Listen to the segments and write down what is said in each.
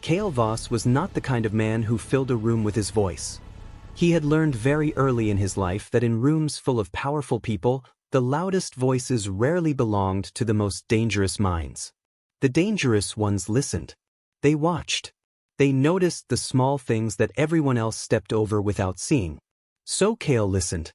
Kale Voss was not the kind of man who filled a room with his voice. He had learned very early in his life that in rooms full of powerful people, the loudest voices rarely belonged to the most dangerous minds. The dangerous ones listened. They watched. They noticed the small things that everyone else stepped over without seeing. So Kale listened.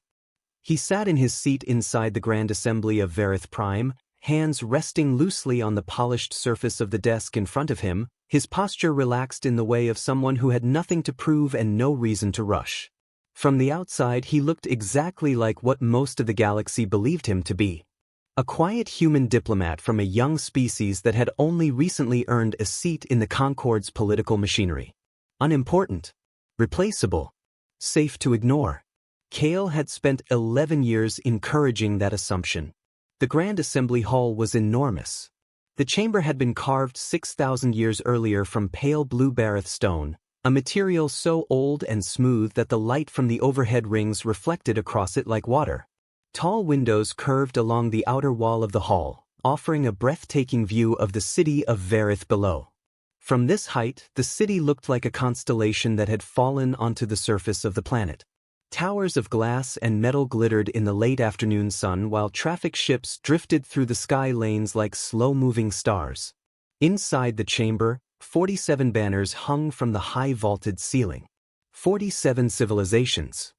He sat in his seat inside the Grand Assembly of Verith Prime, hands resting loosely on the polished surface of the desk in front of him, his posture relaxed in the way of someone who had nothing to prove and no reason to rush. From the outside he looked exactly like what most of the galaxy believed him to be. A quiet human diplomat from a young species that had only recently earned a seat in the Concord's political machinery. Unimportant. Replaceable. Safe to ignore. Kale had spent 11 years encouraging that assumption. The Grand Assembly Hall was enormous. The chamber had been carved 6,000 years earlier from pale blue Verith stone, a material so old and smooth that the light from the overhead rings reflected across it like water. Tall windows curved along the outer wall of the hall, offering a breathtaking view of the city of Verith below. From this height, the city looked like a constellation that had fallen onto the surface of the planet. Towers of glass and metal glittered in the late afternoon sun while traffic ships drifted through the sky lanes like slow-moving stars. Inside the chamber, 47 banners hung from the high vaulted ceiling. 47 civilizations.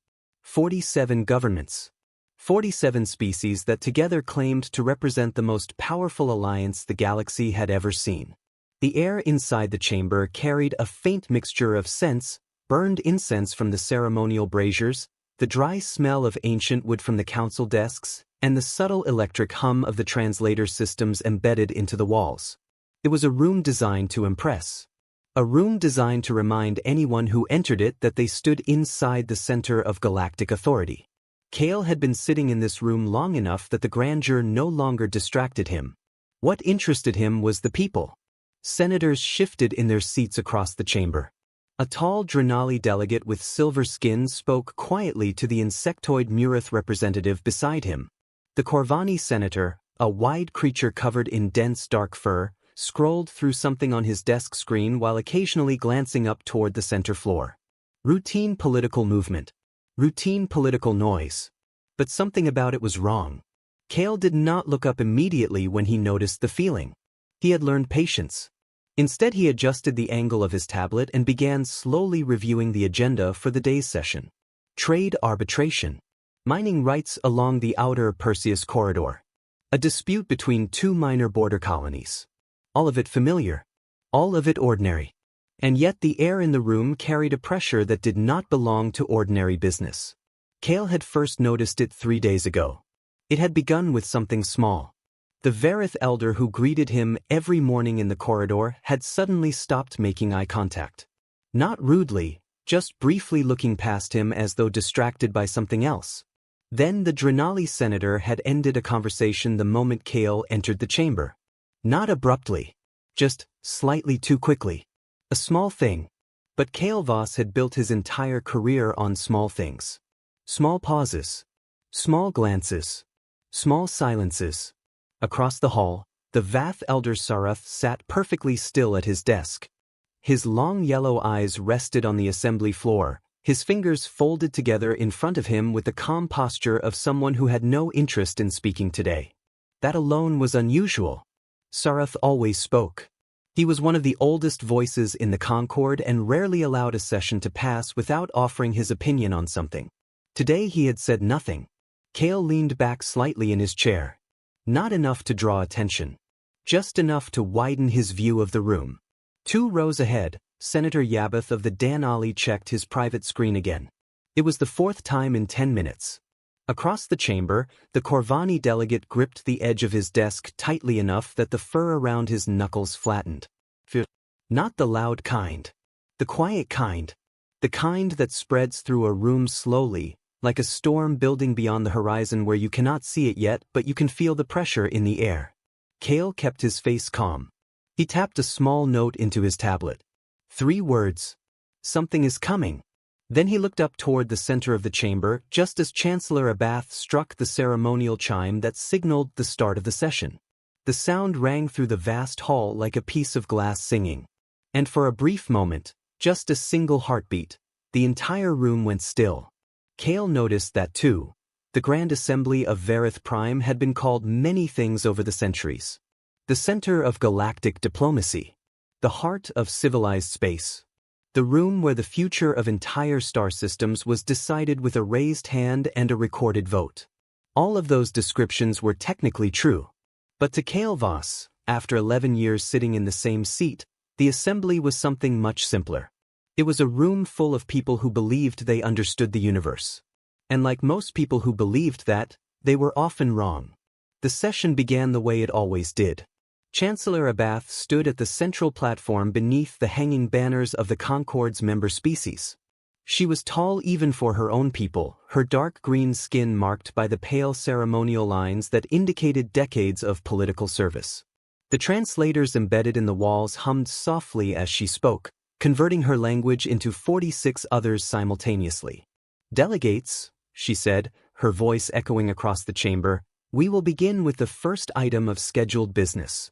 47 governments. 47 species that together claimed to represent the most powerful alliance the galaxy had ever seen. The air inside the chamber carried a faint mixture of scents, burned incense from the ceremonial braziers, the dry smell of ancient wood from the council desks, and the subtle electric hum of the translator systems embedded into the walls. It was a room designed to impress. A room designed to remind anyone who entered it that they stood inside the center of galactic authority. Kale had been sitting in this room long enough that the grandeur no longer distracted him. What interested him was the people. Senators shifted in their seats across the chamber. A tall Drenali delegate with silver skin spoke quietly to the insectoid Murith representative beside him. The Corvani senator, a wide creature covered in dense dark fur, scrolled through something on his desk screen while occasionally glancing up toward the center floor. Routine political movement. Routine political noise. But something about it was wrong. Kale did not look up immediately when he noticed the feeling. He had learned patience. Instead he adjusted the angle of his tablet and began slowly reviewing the agenda for the day's session. Trade arbitration. Mining rights along the outer Perseus corridor. A dispute between two minor border colonies. All of it familiar. All of it ordinary. And yet the air in the room carried a pressure that did not belong to ordinary business. Kale had first noticed it 3 days ago. It had begun with something small. The Verith elder who greeted him every morning in the corridor had suddenly stopped making eye contact. Not rudely, just briefly looking past him as though distracted by something else. Then the Drenali senator had ended a conversation the moment Kale entered the chamber. Not abruptly. Just slightly too quickly. A small thing. But Kale Voss had built his entire career on small things. Small pauses. Small glances. Small silences. Across the hall, the Vath elder Sarath sat perfectly still at his desk. His long yellow eyes rested on the assembly floor, his fingers folded together in front of him with the calm posture of someone who had no interest in speaking today. That alone was unusual. Sarath always spoke. He was one of the oldest voices in the Concord and rarely allowed a session to pass without offering his opinion on something. Today he had said nothing. Kale leaned back slightly in his chair. Not enough to draw attention. Just enough to widen his view of the room. 2 rows ahead, Senator Yabath of the Danali checked his private screen again. It was the 4th time in 10 minutes. Across the chamber, the Corvani delegate gripped the edge of his desk tightly enough that the fur around his knuckles flattened. Not the loud kind. The quiet kind. The kind that spreads through a room slowly, like a storm building beyond the horizon where you cannot see it yet but you can feel the pressure in the air. Kale kept his face calm. He tapped a small note into his tablet. 3 words. Something is coming. Then he looked up toward the center of the chamber just as Chancellor Abath struck the ceremonial chime that signaled the start of the session. The sound rang through the vast hall like a piece of glass singing. And for a brief moment, just a single heartbeat, the entire room went still. Kale noticed that too. The Grand Assembly of Verith Prime had been called many things over the centuries. The center of galactic diplomacy. The heart of civilized space. The room where the future of entire star systems was decided with a raised hand and a recorded vote. All of those descriptions were technically true. But to Kale Voss, after 11 years sitting in the same seat, the assembly was something much simpler. It was a room full of people who believed they understood the universe. And like most people who believed that, they were often wrong. The session began the way it always did. Chancellor Abath stood at the central platform beneath the hanging banners of the Concord's member species. She was tall even for her own people, her dark green skin marked by the pale ceremonial lines that indicated decades of political service. The translators embedded in the walls hummed softly as she spoke, converting her language into 46 others simultaneously. "Delegates," she said, her voice echoing across the chamber, "we will begin with the first item of scheduled business.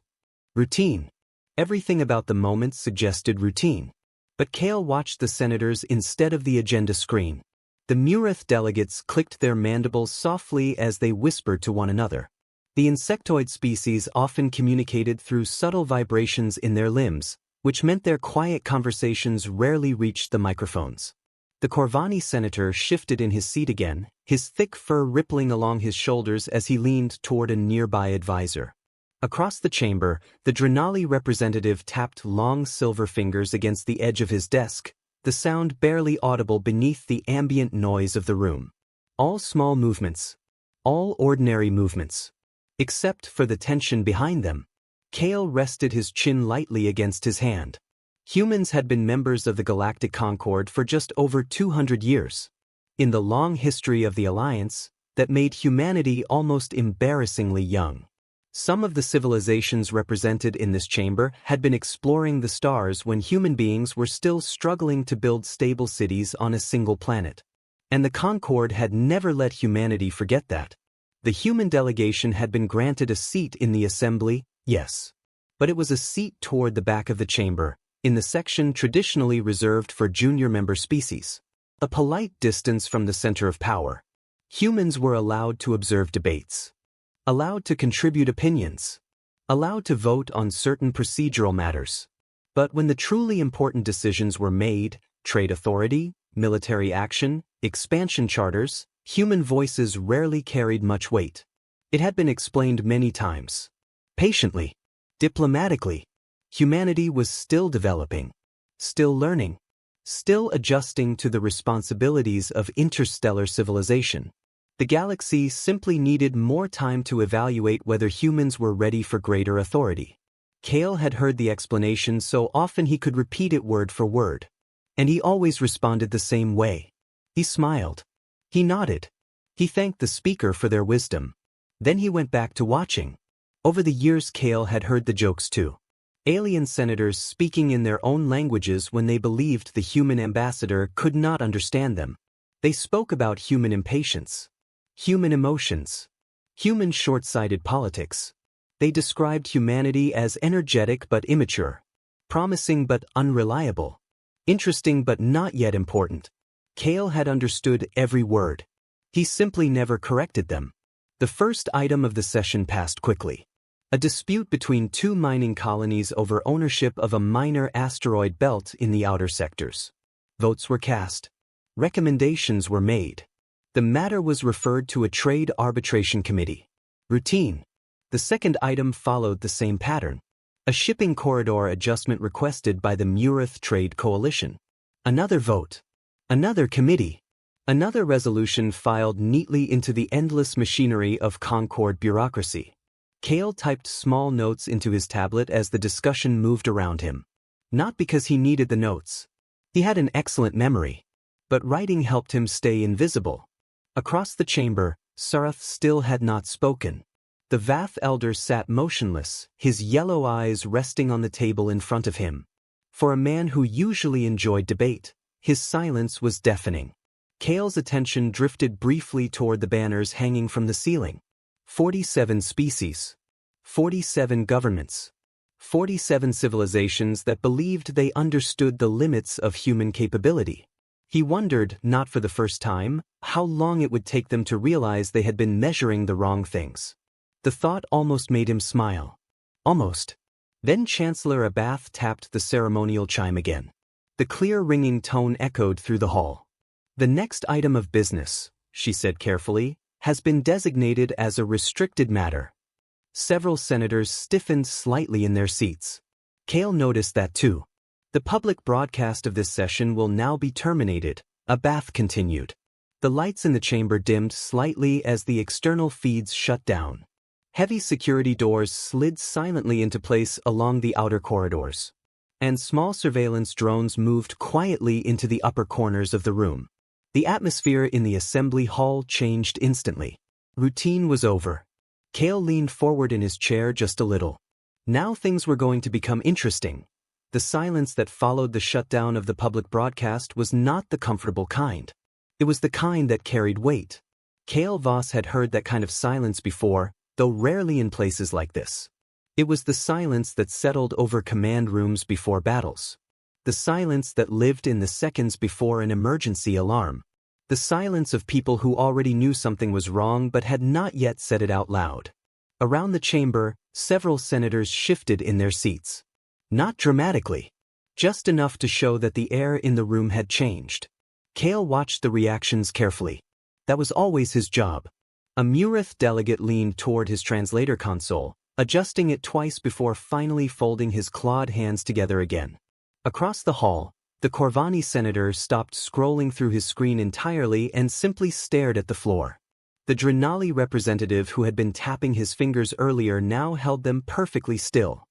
Routine." Everything about the moment suggested routine. But Kale watched the senators instead of the agenda screen. The Murith delegates clicked their mandibles softly as they whispered to one another. The insectoid species often communicated through subtle vibrations in their limbs, which meant their quiet conversations rarely reached the microphones. The Corvani senator shifted in his seat again, his thick fur rippling along his shoulders as he leaned toward a nearby advisor. Across the chamber, the Drenali representative tapped long silver fingers against the edge of his desk, the sound barely audible beneath the ambient noise of the room. All small movements. All ordinary movements. Except for the tension behind them. Kale rested his chin lightly against his hand. Humans had been members of the Galactic Concord for just over 200 years. In the long history of the Alliance, that made humanity almost embarrassingly young. Some of the civilizations represented in this chamber had been exploring the stars when human beings were still struggling to build stable cities on a single planet. And the Concord had never let humanity forget that. The human delegation had been granted a seat in the assembly, yes. But it was a seat toward the back of the chamber, in the section traditionally reserved for junior member species. A polite distance from the center of power. Humans were allowed to observe debates. Allowed to contribute opinions. Allowed to vote on certain procedural matters. But when the truly important decisions were made, trade authority, military action, expansion charters, human voices rarely carried much weight. It had been explained many times. Patiently. Diplomatically. Humanity was still developing. Still learning. Still adjusting to the responsibilities of interstellar civilization. The galaxy simply needed more time to evaluate whether humans were ready for greater authority. Kale had heard the explanation so often he could repeat it word for word. And he always responded the same way. He smiled. He nodded. He thanked the speaker for their wisdom. Then he went back to watching. Over the years Kale had heard the jokes too. Alien senators speaking in their own languages when they believed the human ambassador could not understand them. They spoke about human impatience. Human emotions. Human short-sighted politics. They described humanity as energetic but immature. Promising but unreliable. Interesting but not yet important. Kale had understood every word. He simply never corrected them. The first item of the session passed quickly. A dispute between two mining colonies over ownership of a minor asteroid belt in the outer sectors. Votes were cast. Recommendations were made. The matter was referred to a trade arbitration committee. Routine. The second item followed the same pattern. A shipping corridor adjustment requested by the Murith Trade Coalition. Another vote. Another committee. Another resolution filed neatly into the endless machinery of Concord bureaucracy. Kale typed small notes into his tablet as the discussion moved around him. Not because he needed the notes. He had an excellent memory. But writing helped him stay invisible. Across the chamber, Sarath still had not spoken. The Vath elder sat motionless, his yellow eyes resting on the table in front of him. For a man who usually enjoyed debate, his silence was deafening. Kale's attention drifted briefly toward the banners hanging from the ceiling. 47 species. 47 governments. 47 civilizations that believed they understood the limits of human capability. He wondered, not for the first time, how long it would take them to realize they had been measuring the wrong things. The thought almost made him smile. Almost. Then Chancellor Abath tapped the ceremonial chime again. The clear ringing tone echoed through the hall. "The next item of business," she said carefully, "has been designated as a restricted matter." Several senators stiffened slightly in their seats. Kale noticed that too. "The public broadcast of this session will now be terminated," Abath continued. The lights in the chamber dimmed slightly as the external feeds shut down. Heavy security doors slid silently into place along the outer corridors, and small surveillance drones moved quietly into the upper corners of the room. The atmosphere in the assembly hall changed instantly. Routine was over. Kale leaned forward in his chair just a little. Now things were going to become interesting. The silence that followed the shutdown of the public broadcast was not the comfortable kind. It was the kind that carried weight. Kale Voss had heard that kind of silence before, though rarely in places like this. It was the silence that settled over command rooms before battles. The silence that lived in the seconds before an emergency alarm. The silence of people who already knew something was wrong but had not yet said it out loud. Around the chamber, several senators shifted in their seats. Not dramatically. Just enough to show that the air in the room had changed. Kale watched the reactions carefully. That was always his job. A Verith delegate leaned toward his translator console, adjusting it twice before finally folding his clawed hands together again. Across the hall, the Corvani senator stopped scrolling through his screen entirely and simply stared at the floor. The Drenali representative who had been tapping his fingers earlier now held them perfectly still.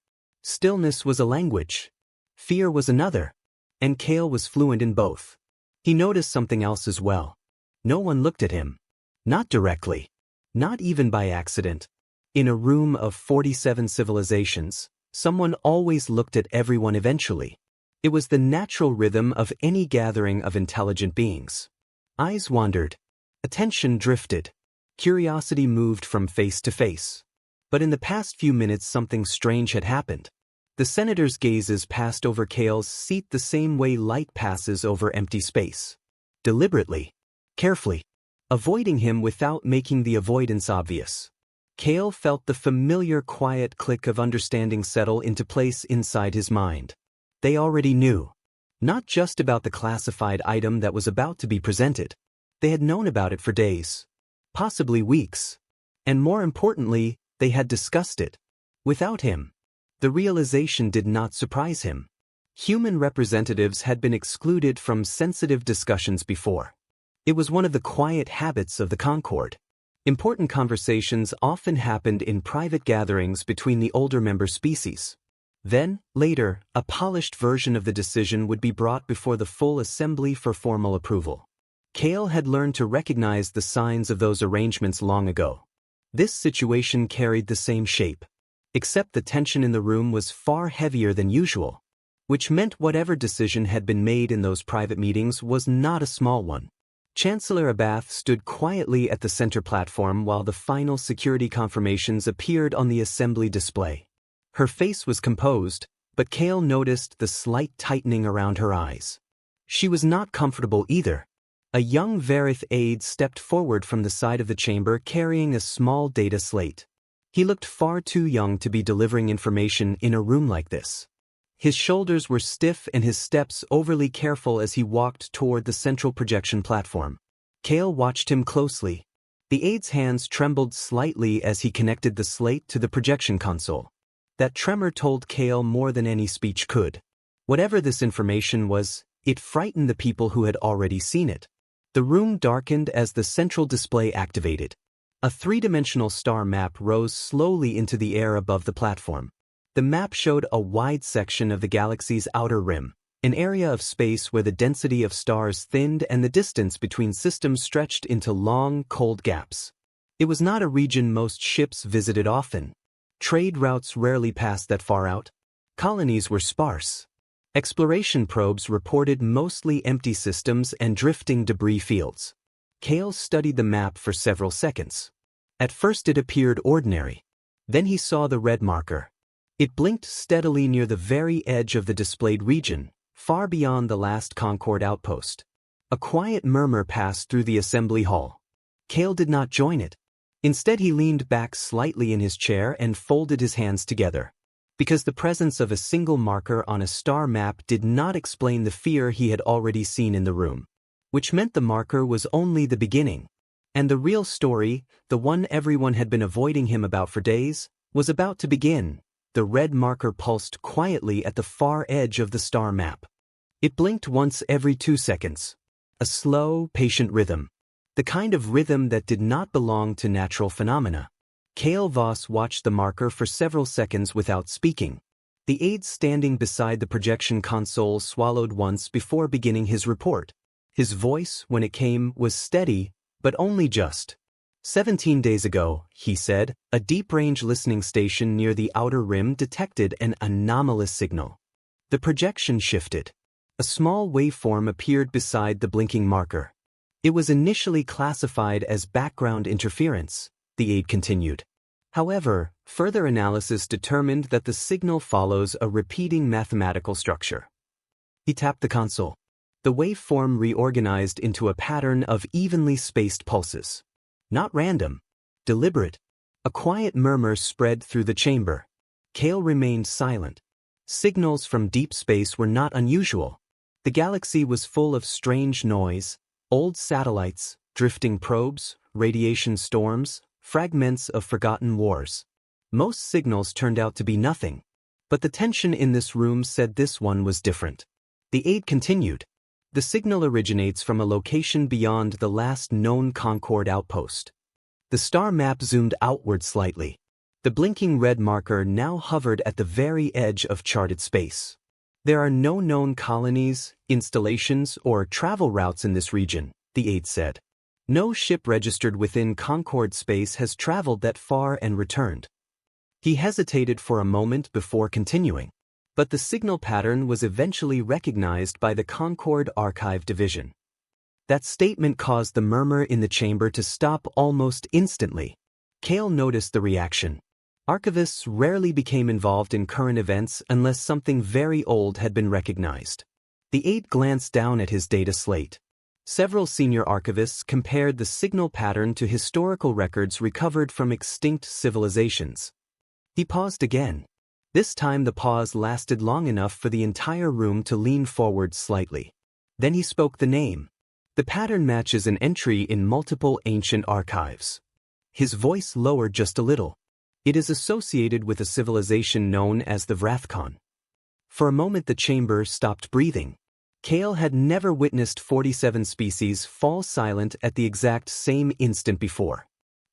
Stillness was a language. Fear was another. And Kale was fluent in both. He noticed something else as well. No one looked at him. Not directly. Not even by accident. In a room of 47 civilizations, someone always looked at everyone eventually. It was the natural rhythm of any gathering of intelligent beings. Eyes wandered. Attention drifted. Curiosity moved from face to face. But in the past few minutes something strange had happened. The senator's gazes passed over Kale's seat the same way light passes over empty space. Deliberately. Carefully. Avoiding him without making the avoidance obvious. Kale felt the familiar quiet click of understanding settle into place inside his mind. They already knew. Not just about the classified item that was about to be presented. They had known about it for days. Possibly weeks. And more importantly, they had discussed it. Without him. The realization did not surprise him. Human representatives had been excluded from sensitive discussions before. It was one of the quiet habits of the Concord. Important conversations often happened in private gatherings between the older member species. Then, later, a polished version of the decision would be brought before the full assembly for formal approval. Kale had learned to recognize the signs of those arrangements long ago. This situation carried the same shape. Except the tension in the room was far heavier than usual. Which meant whatever decision had been made in those private meetings was not a small one. Chancellor Abath stood quietly at the center platform while the final security confirmations appeared on the assembly display. Her face was composed, but Kale noticed the slight tightening around her eyes. She was not comfortable either. A young Verith aide stepped forward from the side of the chamber carrying a small data slate. He looked far too young to be delivering information in a room like this. His shoulders were stiff and his steps overly careful as he walked toward the central projection platform. Kale watched him closely. The aide's hands trembled slightly as he connected the slate to the projection console. That tremor told Kale more than any speech could. Whatever this information was, it frightened the people who had already seen it. The room darkened as the central display activated. A three-dimensional star map rose slowly into the air above the platform. The map showed a wide section of the galaxy's outer rim, an area of space where the density of stars thinned and the distance between systems stretched into long, cold gaps. It was not a region most ships visited often. Trade routes rarely passed that far out. Colonies were sparse. Exploration probes reported mostly empty systems and drifting debris fields. Kale studied the map for several seconds. At first it appeared ordinary. Then he saw the red marker. It blinked steadily near the very edge of the displayed region, far beyond the last Concord outpost. A quiet murmur passed through the assembly hall. Kale did not join it. Instead, he leaned back slightly in his chair and folded his hands together. Because the presence of a single marker on a star map did not explain the fear he had already seen in the room. Which meant the marker was only the beginning. And the real story, the one everyone had been avoiding him about for days, was about to begin. The red marker pulsed quietly at the far edge of the star map. It blinked once every 2 seconds. A slow, patient rhythm. The kind of rhythm that did not belong to natural phenomena. Kale Voss watched the marker for several seconds without speaking. The aide standing beside the projection console swallowed once before beginning his report. His voice, when it came, was steady, but only just. 17 days ago, he said, a deep-range listening station near the outer rim detected an anomalous signal. The projection shifted. A small waveform appeared beside the blinking marker. It was initially classified as background interference, the aide continued. However, further analysis determined that the signal follows a repeating mathematical structure. He tapped the console. The waveform reorganized into a pattern of evenly spaced pulses. Not random. Deliberate. A quiet murmur spread through the chamber. Kale remained silent. Signals from deep space were not unusual. The galaxy was full of strange noise, old satellites, drifting probes, radiation storms, fragments of forgotten wars. Most signals turned out to be nothing. But the tension in this room said this one was different. The aide continued. The signal originates from a location beyond the last known Concord outpost. The star map zoomed outward slightly. The blinking red marker now hovered at the very edge of charted space. There are no known colonies, installations, or travel routes in this region, the aide said. No ship registered within Concord space has traveled that far and returned. He hesitated for a moment before continuing. But the signal pattern was eventually recognized by the Concord Archive Division. That statement caused the murmur in the chamber to stop almost instantly. Kale noticed the reaction. Archivists rarely became involved in current events unless something very old had been recognized. The aide glanced down at his data slate. Several senior archivists compared the signal pattern to historical records recovered from extinct civilizations. He paused again. This time the pause lasted long enough for the entire room to lean forward slightly. Then he spoke the name. The pattern matches an entry in multiple ancient archives. His voice lowered just a little. It is associated with a civilization known as the Vrathcon. For a moment the chamber stopped breathing. Kale had never witnessed 47 species fall silent at the exact same instant before.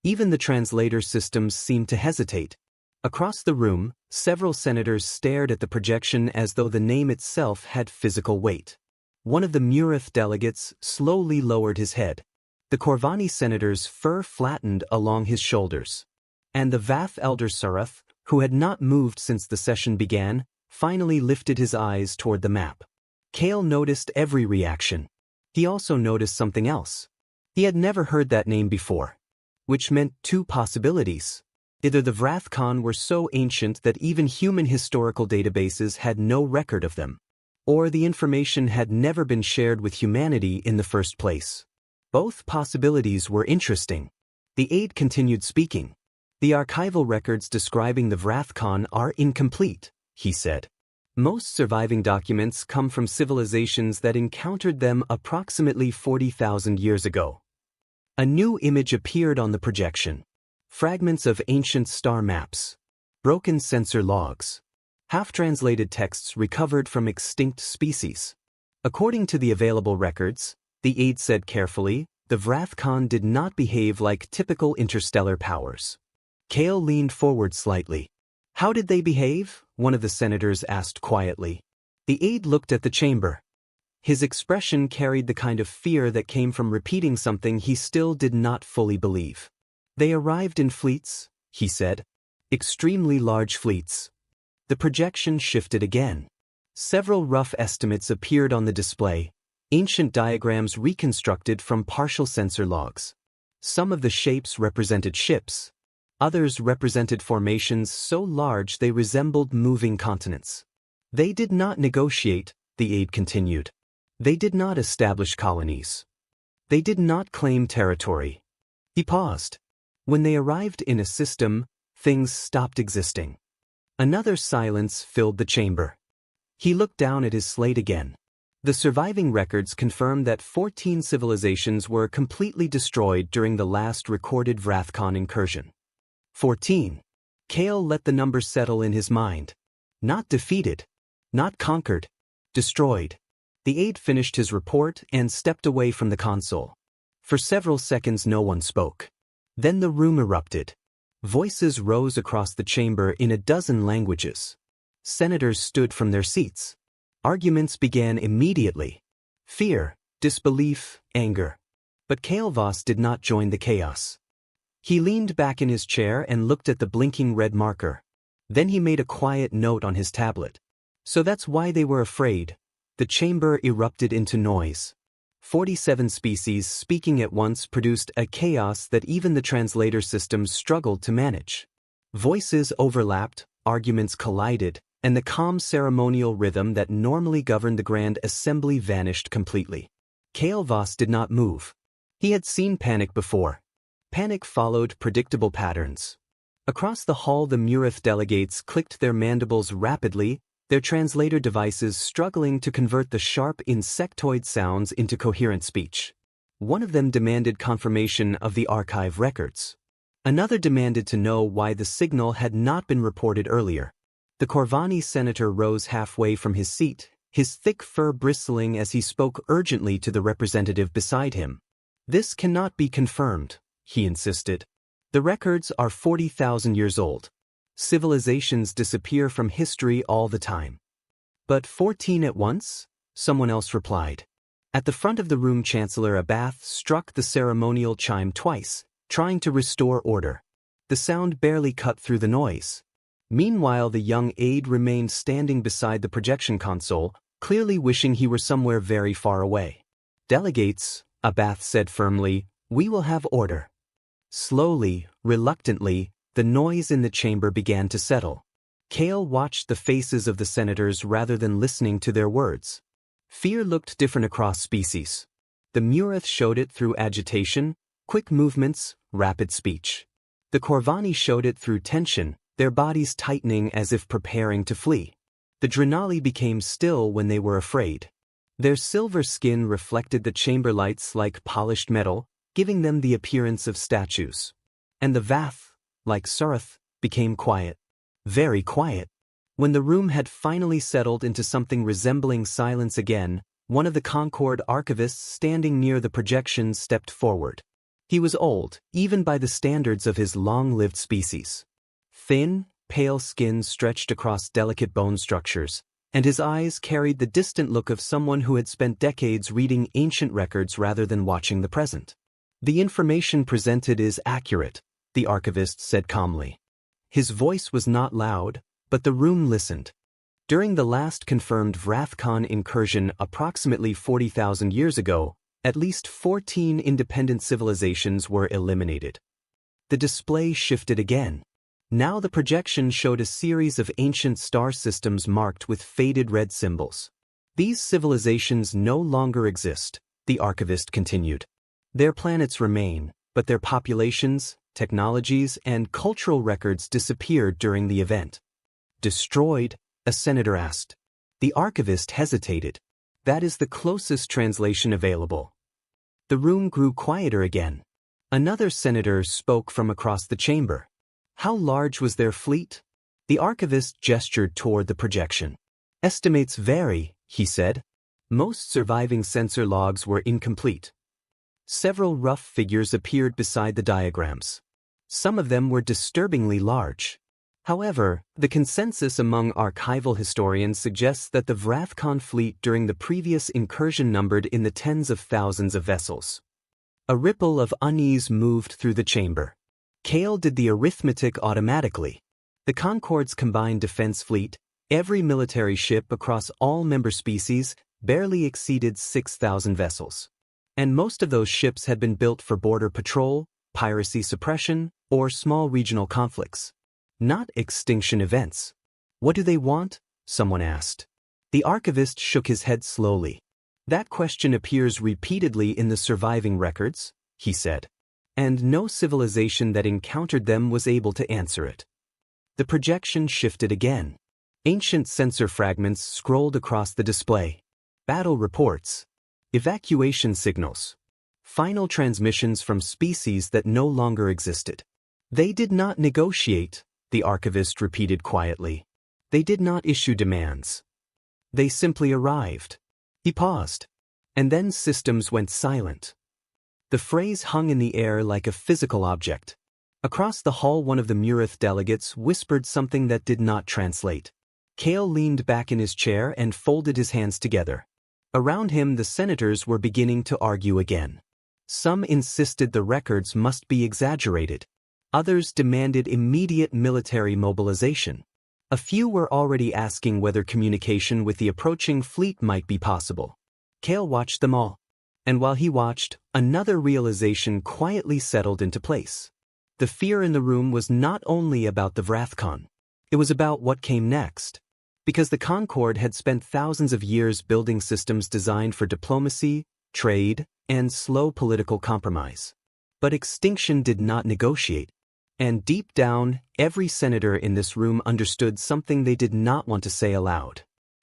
Even the translator systems seemed to hesitate. Across the room, several senators stared at the projection as though the name itself had physical weight. One of the Verith delegates slowly lowered his head. The Corvani senator's fur flattened along his shoulders. And the Vath elder Sareth, who had not moved since the session began, finally lifted his eyes toward the map. Kale noticed every reaction. He also noticed something else. He had never heard that name before. Which meant two possibilities. Either the Vrathcon were so ancient that even human historical databases had no record of them, or the information had never been shared with humanity in the first place. Both possibilities were interesting. The aide continued speaking. The archival records describing the Vrathcon are incomplete, he said. Most surviving documents come from civilizations that encountered them approximately 40,000 years ago. A new image appeared on the projection. Fragments of ancient star maps. Broken sensor logs. Half-translated texts recovered from extinct species. According to the available records, the aide said carefully, the Vrathcon did not behave like typical interstellar powers. Kale leaned forward slightly. How did they behave? One of the senators asked quietly. The aide looked at the chamber. His expression carried the kind of fear that came from repeating something he still did not fully believe. They arrived in fleets, he said. Extremely large fleets. The projection shifted again. Several rough estimates appeared on the display, ancient diagrams reconstructed from partial sensor logs. Some of the shapes represented ships. Others represented formations so large they resembled moving continents. They did not negotiate, the aide continued. They did not establish colonies. They did not claim territory. He paused. When they arrived in a system, things stopped existing. Another silence filled the chamber. He looked down at his slate again. The surviving records confirmed that 14 civilizations were completely destroyed during the last recorded Vrathcon incursion. 14. Kale let the number settle in his mind. Not defeated. Not conquered. Destroyed. The aide finished his report and stepped away from the console. For several seconds no one spoke. Then the room erupted. Voices rose across the chamber in a dozen languages. Senators stood from their seats. Arguments began immediately. Fear, disbelief, anger. But Kale Voss did not join the chaos. He leaned back in his chair and looked at the blinking red marker. Then he made a quiet note on his tablet. So that's why they were afraid. The chamber erupted into noise. 47 species speaking at once produced a chaos that even the translator systems struggled to manage. Voices overlapped, arguments collided, and the calm ceremonial rhythm that normally governed the Grand Assembly vanished completely. Kale Voss did not move. He had seen panic before. Panic followed predictable patterns. Across the hall the Verith delegates clicked their mandibles rapidly, their translator devices struggling to convert the sharp insectoid sounds into coherent speech. One of them demanded confirmation of the archive records. Another demanded to know why the signal had not been reported earlier. The Corvani senator rose halfway from his seat, his thick fur bristling as he spoke urgently to the representative beside him. This cannot be confirmed, he insisted. The records are 40,000 years old. Civilizations disappear from history all the time. But 14 at once? Someone else replied. At the front of the room Chancellor Abath struck the ceremonial chime twice, trying to restore order. The sound barely cut through the noise. Meanwhile the young aide remained standing beside the projection console, clearly wishing he were somewhere very far away. Delegates, Abath said firmly, we will have order. Slowly, reluctantly, the noise in the chamber began to settle. Kale watched the faces of the senators rather than listening to their words. Fear looked different across species. The Verith showed it through agitation, quick movements, rapid speech. The Corvani showed it through tension, their bodies tightening as if preparing to flee. The Drenali became still when they were afraid. Their silver skin reflected the chamber lights like polished metal, giving them the appearance of statues. And the Vath, like Verith, became quiet. Very quiet. When the room had finally settled into something resembling silence again, one of the Concord archivists standing near the projection stepped forward. He was old, even by the standards of his long-lived species. Thin, pale skin stretched across delicate bone structures, and his eyes carried the distant look of someone who had spent decades reading ancient records rather than watching the present. The information presented is accurate, the archivist said calmly. His voice was not loud, but the room listened. During the last confirmed Vrathcon incursion approximately 40,000 years ago, at least 14 independent civilizations were eliminated. The display shifted again. Now the projection showed a series of ancient star systems marked with faded red symbols. These civilizations no longer exist, the archivist continued. Their planets remain, but their populations, technologies, and cultural records disappeared during the event. Destroyed? A senator asked. The archivist hesitated. That is the closest translation available. The room grew quieter again. Another senator spoke from across the chamber. How large was their fleet? The archivist gestured toward the projection. Estimates vary, he said. Most surviving sensor logs were incomplete. Several rough figures appeared beside the diagrams. Some of them were disturbingly large. However, the consensus among archival historians suggests that the Vrathcon fleet during the previous incursion numbered in the tens of thousands of vessels. A ripple of unease moved through the chamber. Kale did the arithmetic automatically. The Concord's combined defense fleet, every military ship across all member species, barely exceeded 6,000 vessels. And most of those ships had been built for border patrol, piracy suppression, or small regional conflicts. Not extinction events. What do they want? Someone asked. The archivist shook his head slowly. That question appears repeatedly in the surviving records, he said. And no civilization that encountered them was able to answer it. The projection shifted again. Ancient sensor fragments scrolled across the display. Battle reports. Evacuation signals. Final transmissions from species that no longer existed. They did not negotiate, the archivist repeated quietly. They did not issue demands. They simply arrived. He paused. And then systems went silent. The phrase hung in the air like a physical object. Across the hall, one of the Verith delegates whispered something that did not translate. Kale leaned back in his chair and folded his hands together. Around him, the senators were beginning to argue again. Some insisted the records must be exaggerated. Others demanded immediate military mobilization. A few were already asking whether communication with the approaching fleet might be possible. Kale watched them all. And while he watched, another realization quietly settled into place. The fear in the room was not only about the Vrathcon. It was about what came next. Because the Concord had spent thousands of years building systems designed for diplomacy, trade, and slow political compromise. But extinction did not negotiate. And deep down, every senator in this room understood something they did not want to say aloud.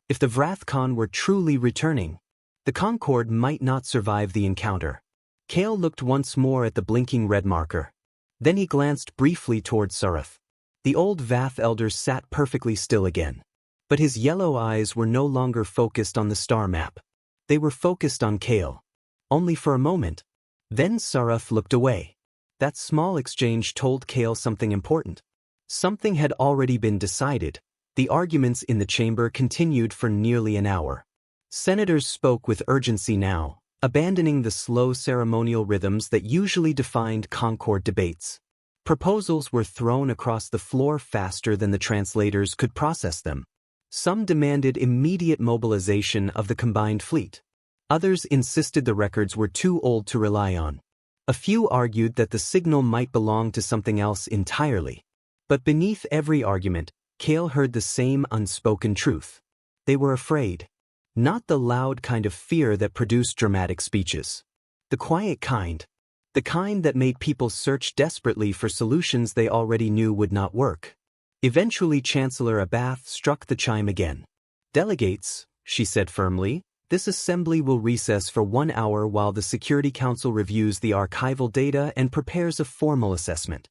If the Vrathcon were truly returning, the Concord might not survive the encounter. Kale looked once more at the blinking red marker. Then he glanced briefly toward Verith. The old Vath elder sat perfectly still again. But his yellow eyes were no longer focused on the star map. They were focused on Kale. Only for a moment. Then Verith looked away. That small exchange told Kale something important. Something had already been decided. The arguments in the chamber continued for nearly an hour. Senators spoke with urgency now, abandoning the slow ceremonial rhythms that usually defined Concord debates. Proposals were thrown across the floor faster than the translators could process them. Some demanded immediate mobilization of the combined fleet. Others insisted the records were too old to rely on. A few argued that the signal might belong to something else entirely. But beneath every argument, Kale heard the same unspoken truth. They were afraid. Not the loud kind of fear that produced dramatic speeches. The quiet kind. The kind that made people search desperately for solutions they already knew would not work. Eventually, Chancellor Abath struck the chime again. Delegates, she said firmly, this assembly will recess for 1 hour while the Security Council reviews the archival data and prepares a formal assessment.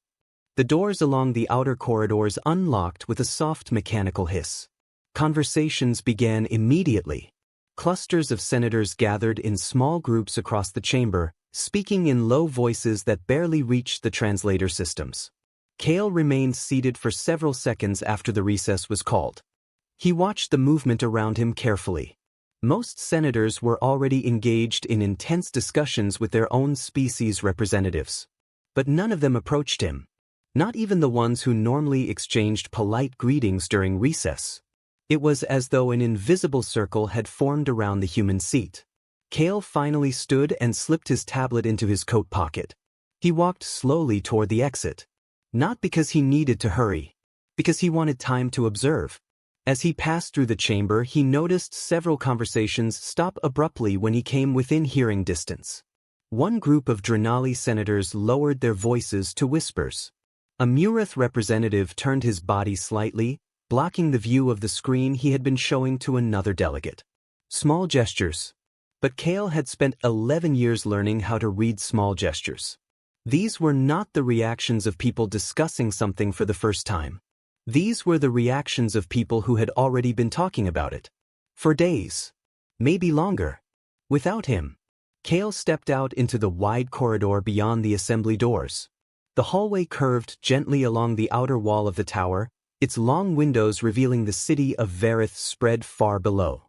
The doors along the outer corridors unlocked with a soft mechanical hiss. Conversations began immediately. Clusters of senators gathered in small groups across the chamber, speaking in low voices that barely reached the translator systems. Kale remained seated for several seconds after the recess was called. He watched the movement around him carefully. Most senators were already engaged in intense discussions with their own species representatives. But none of them approached him. Not even the ones who normally exchanged polite greetings during recess. It was as though an invisible circle had formed around the human seat. Kale finally stood and slipped his tablet into his coat pocket. He walked slowly toward the exit. Not because he needed to hurry. Because he wanted time to observe. As he passed through the chamber, he noticed several conversations stop abruptly when he came within hearing distance. One group of Drenali senators lowered their voices to whispers. A Verith representative turned his body slightly, blocking the view of the screen he had been showing to another delegate. Small gestures. But Kale had spent 11 years learning how to read small gestures. These were not the reactions of people discussing something for the first time. These were the reactions of people who had already been talking about it. For days. Maybe longer. Without him. Kale stepped out into the wide corridor beyond the assembly doors. The hallway curved gently along the outer wall of the tower, its long windows revealing the city of Verith spread far below.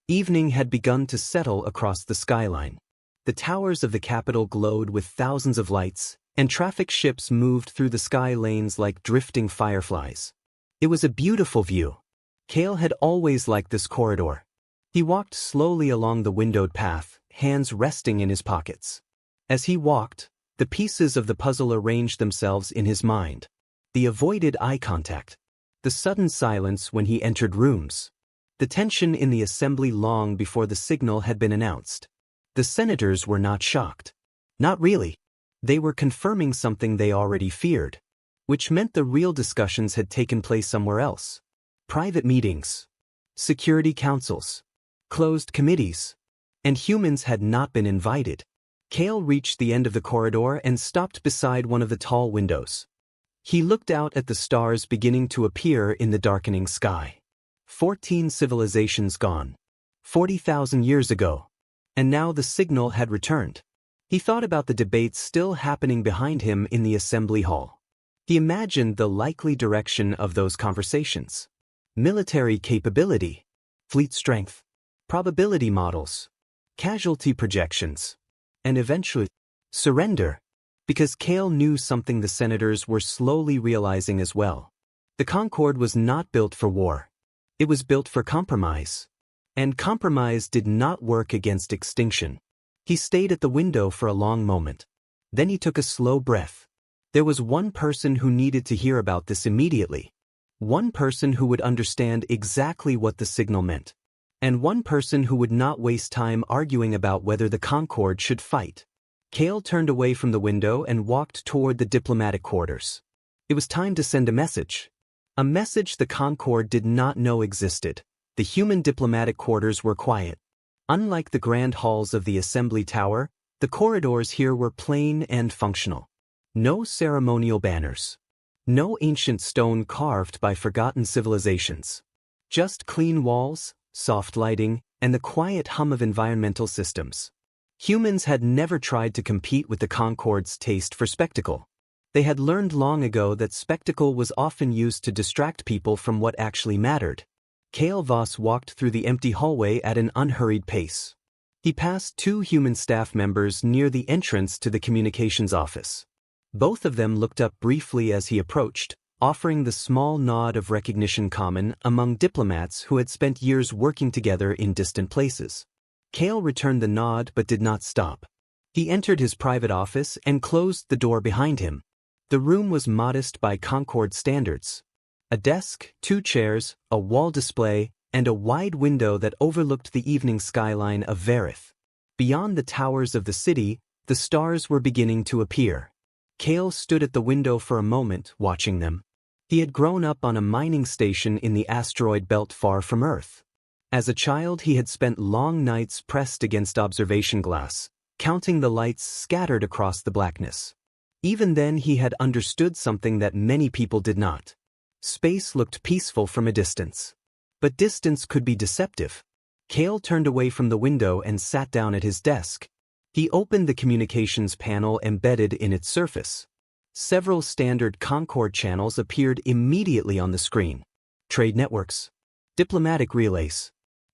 Evening had begun to settle across the skyline. The towers of the capital glowed with thousands of lights, and traffic ships moved through the sky lanes like drifting fireflies. It was a beautiful view. Kale had always liked this corridor. He walked slowly along the windowed path, hands resting in his pockets. As he walked, The pieces of the puzzle arranged themselves in his mind. The avoided eye contact. The sudden silence when he entered rooms. The tension in the assembly long before the signal had been announced. The senators were not shocked. Not really. They were confirming something they already feared. Which meant the real discussions had taken place somewhere else. Private meetings. Security councils. Closed committees. And humans had not been invited. Kale reached the end of the corridor and stopped beside one of the tall windows. He looked out at the stars beginning to appear in the darkening sky. 14 civilizations gone. 40,000 years ago. And now the signal had returned. He thought about the debates still happening behind him in the assembly hall. He imagined the likely direction of those conversations. Military capability. Fleet strength. Probability models. Casualty projections. And eventually, surrender. Because Kale knew something the senators were slowly realizing as well. The Concorde was not built for war. It was built for compromise. And compromise did not work against extinction. He stayed at the window for a long moment. Then he took a slow breath. There was one person who needed to hear about this immediately. One person who would understand exactly what the signal meant. And one person who would not waste time arguing about whether the Concorde should fight. Kale turned away from the window and walked toward the diplomatic quarters. It was time to send a message. A message the Concorde did not know existed. The human diplomatic quarters were quiet. Unlike the grand halls of the assembly tower, the corridors here were plain and functional. No ceremonial banners. No ancient stone carved by forgotten civilizations. Just clean walls, soft lighting, and the quiet hum of environmental systems. Humans had never tried to compete with the Concorde's taste for spectacle. They had learned long ago that spectacle was often used to distract people from what actually mattered. Kale Voss walked through the empty hallway at an unhurried pace. He passed 2 human staff members near the entrance to the communications office. Both of them looked up briefly as he approached, offering the small nod of recognition common among diplomats who had spent years working together in distant places. Kale returned the nod but did not stop. He entered his private office and closed the door behind him. The room was modest by Concorde standards. A desk, 2 chairs, a wall display, and a wide window that overlooked the evening skyline of Verith. Beyond the towers of the city, the stars were beginning to appear. Kale stood at the window for a moment, watching them. He had grown up on a mining station in the asteroid belt far from Earth. As a child, he had spent long nights pressed against observation glass, counting the lights scattered across the blackness. Even then, he had understood something that many people did not. Space looked peaceful from a distance. But distance could be deceptive. Kale turned away from the window and sat down at his desk. He opened the communications panel embedded in its surface. Several standard Concorde channels appeared immediately on the screen. Trade networks. Diplomatic relays.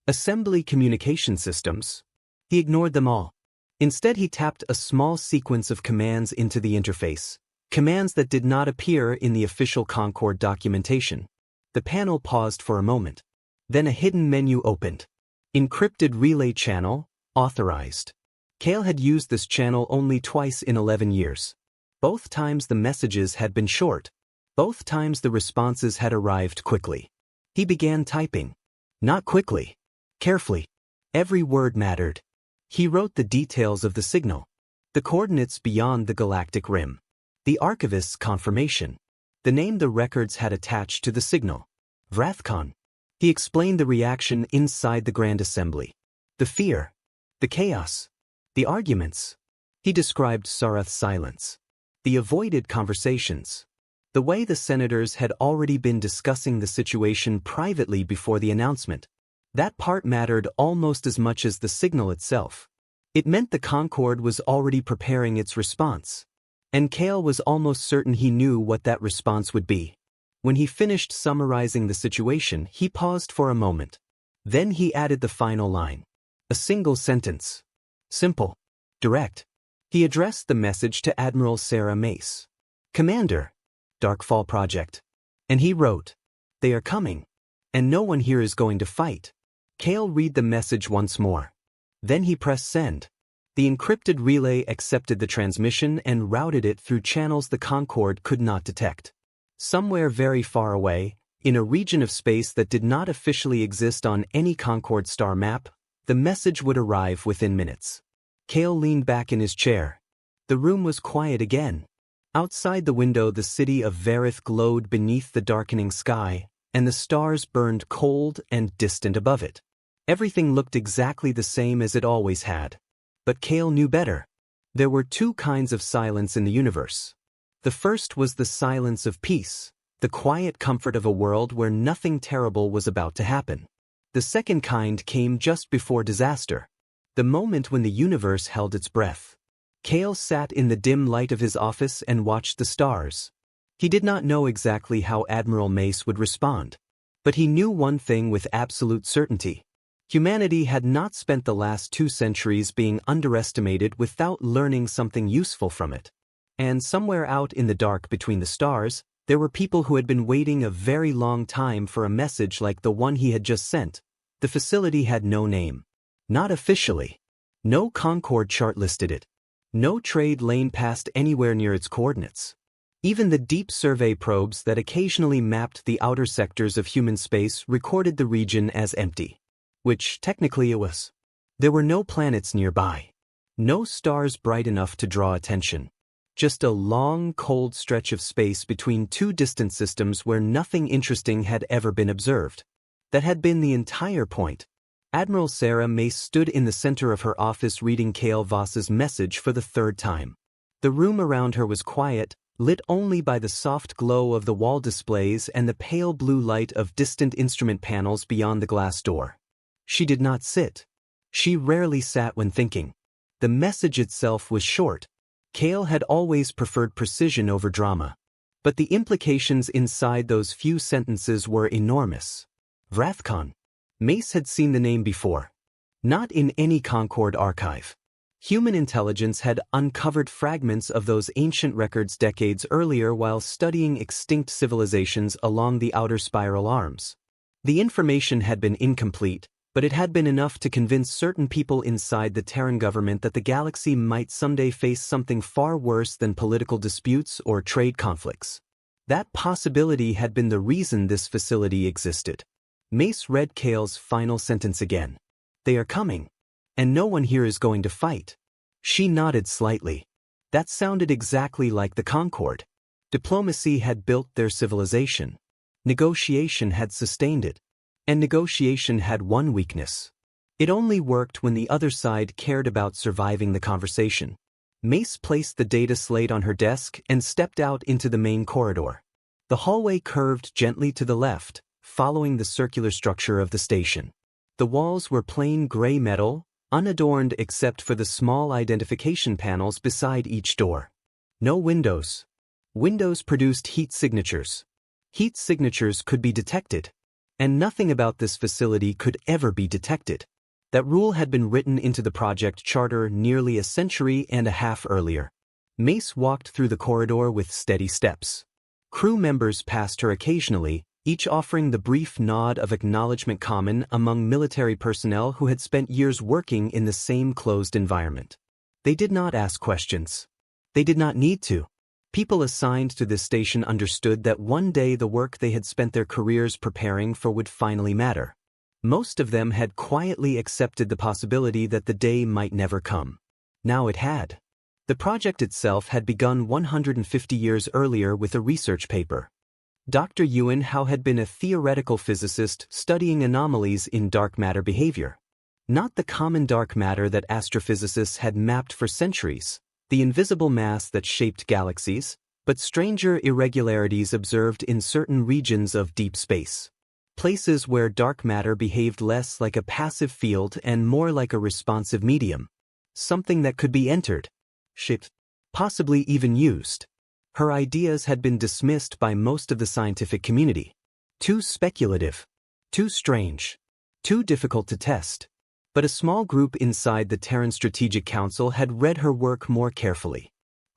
Assembly communication systems. He ignored them all. Instead, he tapped a small sequence of commands into the interface. Commands that did not appear in the official Concorde documentation. The panel paused for a moment. Then a hidden menu opened. Encrypted relay channel, authorized. Kale had used this channel only twice in 11 years. Both times the messages had been short. Both times the responses had arrived quickly. He began typing. Not quickly. Carefully. Every word mattered. He wrote the details of the signal. The coordinates beyond the galactic rim. The archivist's confirmation. The name the records had attached to the signal. Vrathcon. He explained the reaction inside the Grand Assembly. The fear. The chaos. The arguments. He described Sareth's silence. The avoided conversations. The way the senators had already been discussing the situation privately before the announcement. That part mattered almost as much as the signal itself. It meant the Concorde was already preparing its response. And Kale was almost certain he knew what that response would be. When he finished summarizing the situation, he paused for a moment. Then he added the final line. A single sentence. Simple. Direct. He addressed the message to Admiral Sarah Mace. Commander. Darkfall Project. And he wrote, "They are coming. And no one here is going to fight." Kale read the message once more. Then he pressed send. The encrypted relay accepted the transmission and routed it through channels the Concorde could not detect. Somewhere very far away, in a region of space that did not officially exist on any Concorde star map, the message would arrive within minutes. Kale leaned back in his chair. The room was quiet again. Outside the window, the city of Verith glowed beneath the darkening sky, and the stars burned cold and distant above it. Everything looked exactly the same as it always had. But Kale knew better. There were two kinds of silence in the universe. The first was the silence of peace, the quiet comfort of a world where nothing terrible was about to happen. The second kind came just before disaster, the moment when the universe held its breath. Kale sat in the dim light of his office and watched the stars. He did not know exactly how Admiral Mace would respond. But he knew one thing with absolute certainty. Humanity had not spent the last 2 centuries being underestimated without learning something useful from it. And somewhere out in the dark between the stars, there were people who had been waiting a very long time for a message like the one he had just sent. The facility had no name. Not officially. No Concorde chart listed it. No trade lane passed anywhere near its coordinates. Even the deep survey probes that occasionally mapped the outer sectors of human space recorded the region as empty. Which technically it was. There were no planets nearby. No stars bright enough to draw attention. Just a long, cold stretch of space between 2 distant systems where nothing interesting had ever been observed. That had been the entire point. Admiral Sarah Mace stood in the center of her office reading Kale Voss's message for the 3rd time. The room around her was quiet, lit only by the soft glow of the wall displays and the pale blue light of distant instrument panels beyond the glass door. She did not sit. She rarely sat when thinking. The message itself was short. Kale had always preferred precision over drama. But the implications inside those few sentences were enormous. Vrathcon. Mace had seen the name before. Not in any Concorde archive. Human intelligence had uncovered fragments of those ancient records decades earlier while studying extinct civilizations along the outer spiral arms. The information had been incomplete, but it had been enough to convince certain people inside the Terran government that the galaxy might someday face something far worse than political disputes or trade conflicts. That possibility had been the reason this facility existed. Mace read Kale's final sentence again. They are coming. And no one here is going to fight. She nodded slightly. That sounded exactly like the Concorde. Diplomacy had built their civilization. Negotiation had sustained it. And negotiation had one weakness. It only worked when the other side cared about surviving the conversation. Mace placed the data slate on her desk and stepped out into the main corridor. The hallway curved gently to the left, following the circular structure of the station. The walls were plain gray metal, unadorned except for the small identification panels beside each door. No windows. Windows produced heat signatures. Heat signatures could be detected. And nothing about this facility could ever be detected. That rule had been written into the project charter nearly a century and a half earlier. Mace walked through the corridor with steady steps. Crew members passed her occasionally, each offering the brief nod of acknowledgement common among military personnel who had spent years working in the same closed environment. They did not ask questions. They did not need to. People assigned to this station understood that one day the work they had spent their careers preparing for would finally matter. Most of them had quietly accepted the possibility that the day might never come. Now it had. The project itself had begun 150 years earlier with a research paper. Dr. Yuan Hao had been a theoretical physicist studying anomalies in dark matter behavior. Not the common dark matter that astrophysicists had mapped for centuries, the invisible mass that shaped galaxies, but stranger irregularities observed in certain regions of deep space. Places where dark matter behaved less like a passive field and more like a responsive medium. Something that could be entered, shaped, possibly even used. Her ideas had been dismissed by most of the scientific community. Too speculative. Too strange. Too difficult to test. But a small group inside the Terran Strategic Council had read her work more carefully.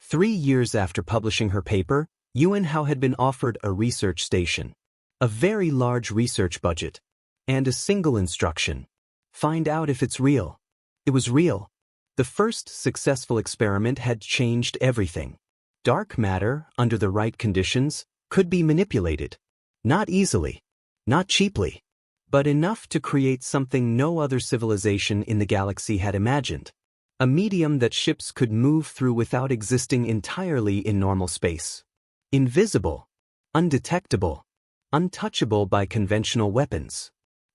3 years after publishing her paper, Yuan Hao had been offered a research station. A very large research budget. And a single instruction. Find out if it's real. It was real. The first successful experiment had changed everything. Dark matter, under the right conditions, could be manipulated. Not easily, not cheaply, but enough to create something no other civilization in the galaxy had imagined. A medium that ships could move through without existing entirely in normal space. Invisible, undetectable, untouchable by conventional weapons.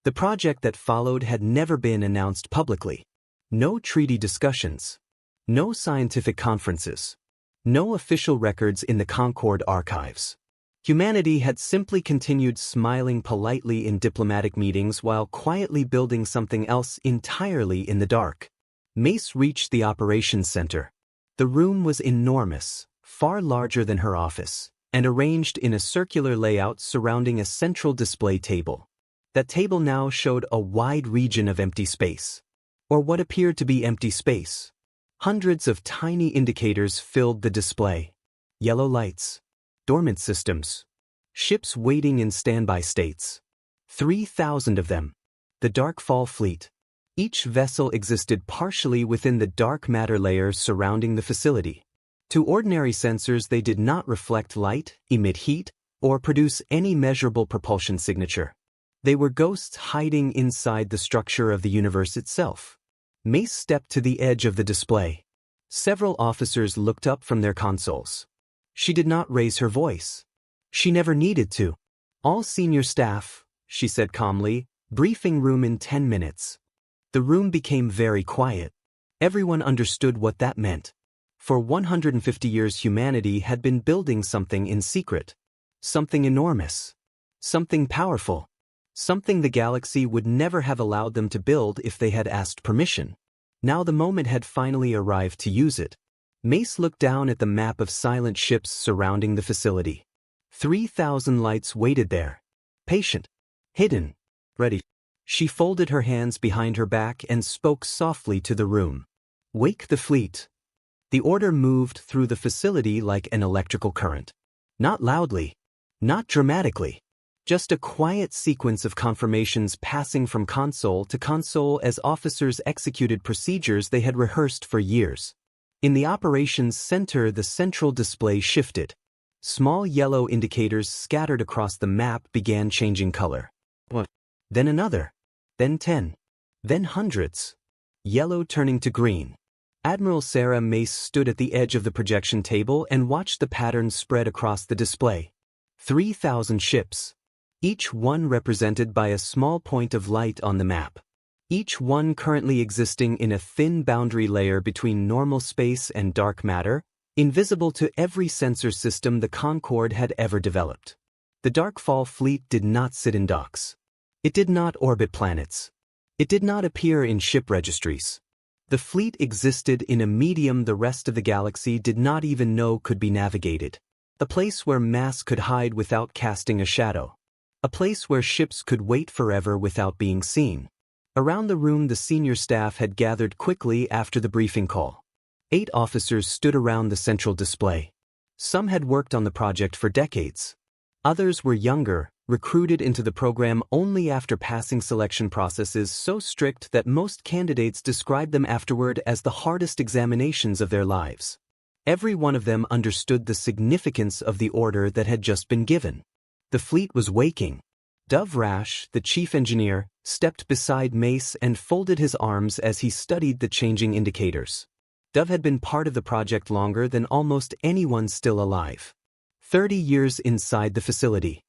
The project that followed had never been announced publicly. No treaty discussions. No scientific conferences. No official records in the Concord archives. Humanity had simply continued smiling politely in diplomatic meetings while quietly building something else entirely in the dark. Mace reached the operations center. The room was enormous, far larger than her office, and arranged in a circular layout surrounding a central display table. That table now showed a wide region of empty space. Or what appeared to be empty space. Hundreds of tiny indicators filled the display. Yellow lights. Dormant systems. Ships waiting in standby states. 3,000 of them. The Darkfall Fleet. Each vessel existed partially within the dark matter layer surrounding the facility. To ordinary sensors, they did not reflect light, emit heat, or produce any measurable propulsion signature. They were ghosts hiding inside the structure of the universe itself. Mace stepped to the edge of the display. Several officers looked up from their consoles. She did not raise her voice. She never needed to. All senior staff, she said calmly, briefing room in 10 minutes. The room became very quiet. Everyone understood what that meant. For 150 years humanity had been building something in secret. Something enormous. Something powerful. Something the galaxy would never have allowed them to build if they had asked permission. Now the moment had finally arrived to use it. Mace looked down at the map of silent ships surrounding the facility. 3,000 lights waited there. Patient. Hidden. Ready. She folded her hands behind her back and spoke softly to the room. Wake the fleet. The order moved through the facility like an electrical current. Not loudly. Not dramatically. Just a quiet sequence of confirmations passing from console to console as officers executed procedures they had rehearsed for years. In the operations center, the central display shifted. Small yellow indicators scattered across the map began changing color. What? Then another. Then 10. Then hundreds. Yellow turning to green. Admiral Sarah Mace stood at the edge of the projection table and watched the patterns spread across the display. 3,000 ships. Each one represented by a small point of light on the map. Each one currently existing in a thin boundary layer between normal space and dark matter, invisible to every sensor system the Concord had ever developed. The Darkfall Fleet did not sit in docks. It did not orbit planets. It did not appear in ship registries. The fleet existed in a medium the rest of the galaxy did not even know could be navigated. A place where mass could hide without casting a shadow. A place where ships could wait forever without being seen. Around the room the senior staff had gathered quickly after the briefing call. 8 officers stood around the central display. Some had worked on the project for decades. Others were younger, recruited into the program only after passing selection processes so strict that most candidates described them afterward as the hardest examinations of their lives. Every one of them understood the significance of the order that had just been given. The fleet was waking. Dov Rash, the chief engineer, stepped beside Mace and folded his arms as he studied the changing indicators. Dov had been part of the project longer than almost anyone still alive. 30 years inside the facility.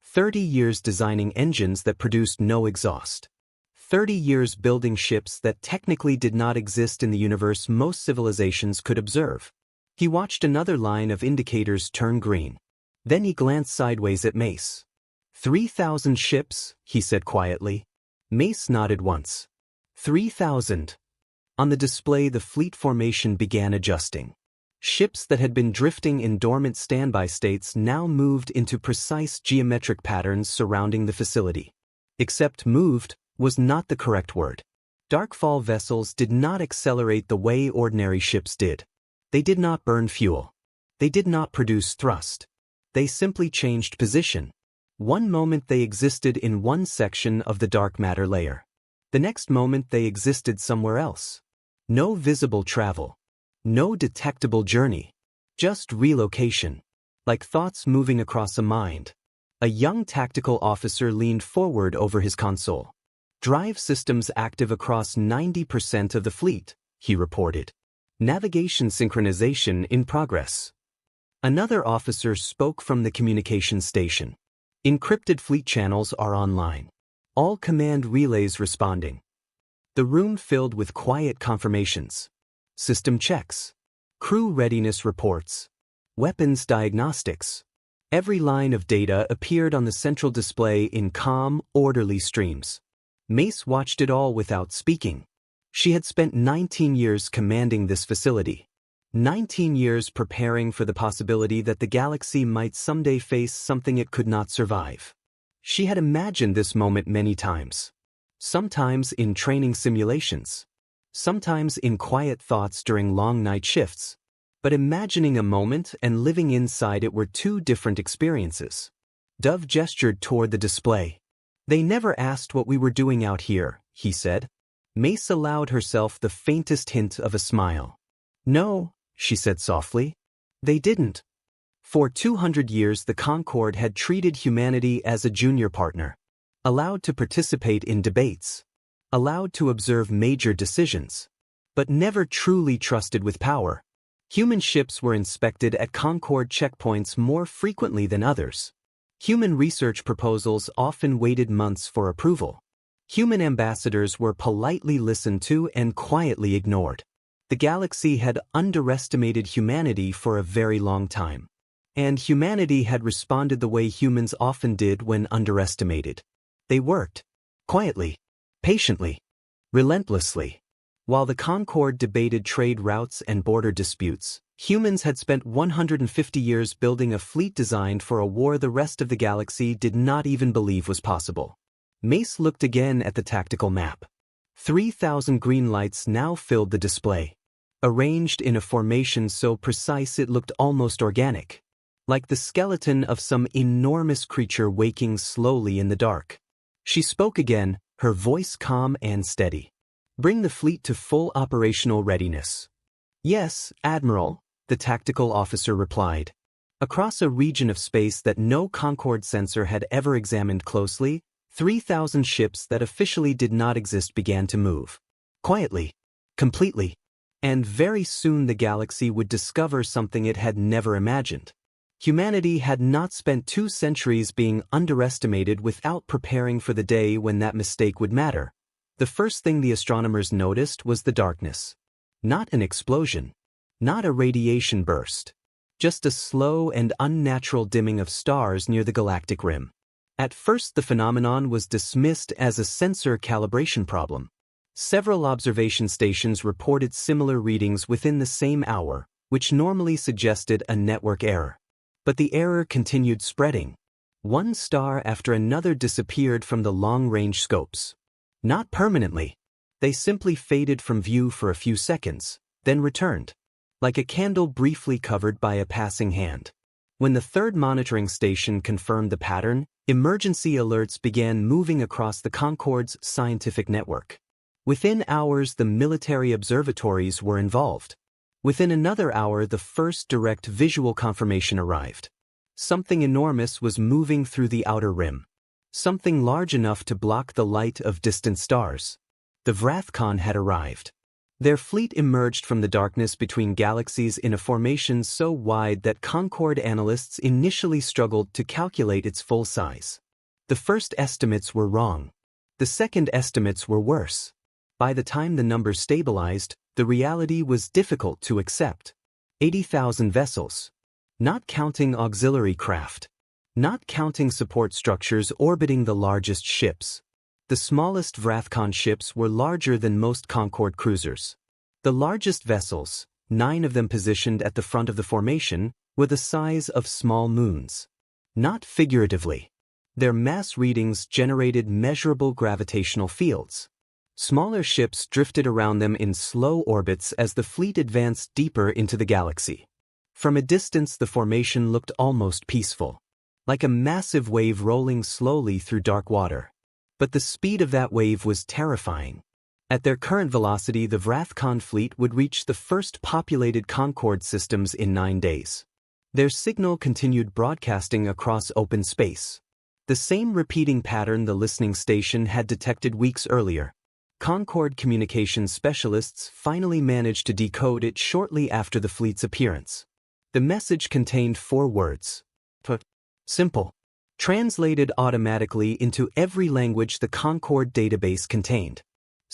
30 years designing engines that produced no exhaust. 30 years building ships that technically did not exist in the universe most civilizations could observe. He watched another line of indicators turn green. Then he glanced sideways at Mace. 3,000 ships, he said quietly. Mace nodded once. 3,000. On the display the fleet formation began adjusting. Ships that had been drifting in dormant standby states now moved into precise geometric patterns surrounding the facility. Except moved was not the correct word. Darkfall vessels did not accelerate the way ordinary ships did. They did not burn fuel. They did not produce thrust. They simply changed position. One moment they existed in one section of the dark matter layer. The next moment they existed somewhere else. No visible travel. No detectable journey. Just relocation. Like thoughts moving across a mind. A young tactical officer leaned forward over his console. Drive systems active across 90% of the fleet, he reported. Navigation synchronization in progress. Another officer spoke from the communications station. Encrypted fleet channels are online. All command relays responding. The room filled with quiet confirmations. System checks. Crew readiness reports. Weapons diagnostics. Every line of data appeared on the central display in calm, orderly streams. Mace watched it all without speaking. She had spent 19 years commanding this facility. 19 years preparing for the possibility that the galaxy might someday face something it could not survive. She had imagined this moment many times. Sometimes in training simulations. Sometimes in quiet thoughts during long night shifts. But imagining a moment and living inside it were two different experiences. Dove gestured toward the display. They never asked what we were doing out here, he said. Mace allowed herself the faintest hint of a smile. No, she said softly. They didn't. For 200 years the Concord had treated humanity as a junior partner. Allowed to participate in debates. Allowed to observe major decisions. But never truly trusted with power. Human ships were inspected at Concord checkpoints more frequently than others. Human research proposals often waited months for approval. Human ambassadors were politely listened to and quietly ignored. The galaxy had underestimated humanity for a very long time. And humanity had responded the way humans often did when underestimated. They worked. Quietly. Patiently. Relentlessly. While the Concord debated trade routes and border disputes, humans had spent 150 years building a fleet designed for a war the rest of the galaxy did not even believe was possible. Mace looked again at the tactical map. 3,000 green lights now filled the display. Arranged in a formation so precise it looked almost organic. Like the skeleton of some enormous creature waking slowly in the dark. She spoke again, her voice calm and steady. Bring the fleet to full operational readiness. Yes, Admiral, the tactical officer replied. Across a region of space that no Concord sensor had ever examined closely, 3,000 ships that officially did not exist began to move. Quietly. Completely. And very soon the galaxy would discover something it had never imagined. Humanity had not spent 2 centuries being underestimated without preparing for the day when that mistake would matter. The first thing the astronomers noticed was the darkness. Not an explosion. Not a radiation burst. Just a slow and unnatural dimming of stars near the galactic rim. At first the phenomenon was dismissed as a sensor calibration problem. Several observation stations reported similar readings within the same hour, which normally suggested a network error. But the error continued spreading. One star after another disappeared from the long-range scopes. Not permanently. They simply faded from view for a few seconds, then returned. Like a candle briefly covered by a passing hand. When the third monitoring station confirmed the pattern, emergency alerts began moving across the Concord's scientific network. Within hours the military observatories were involved. Within another hour the first direct visual confirmation arrived. Something enormous was moving through the outer rim. Something large enough to block the light of distant stars. The Vrathcon had arrived. Their fleet emerged from the darkness between galaxies in a formation so wide that Concord analysts initially struggled to calculate its full size. The first estimates were wrong. The second estimates were worse. By the time the numbers stabilized, the reality was difficult to accept. 80,000 vessels. Not counting auxiliary craft. Not counting support structures orbiting the largest ships. The smallest Vrathcon ships were larger than most Concord cruisers. The largest vessels, 9 of them positioned at the front of the formation, were the size of small moons. Not figuratively. Their mass readings generated measurable gravitational fields. Smaller ships drifted around them in slow orbits as the fleet advanced deeper into the galaxy. From a distance the formation looked almost peaceful. Like a massive wave rolling slowly through dark water. But the speed of that wave was terrifying. At their current velocity, the Vrathcon fleet would reach the first populated Concord systems in 9 days. Their signal continued broadcasting across open space. The same repeating pattern the listening station had detected weeks earlier. Concord communications specialists finally managed to decode it shortly after the fleet's appearance. The message contained 4 words. Simple. Translated automatically into every language the Concord database contained.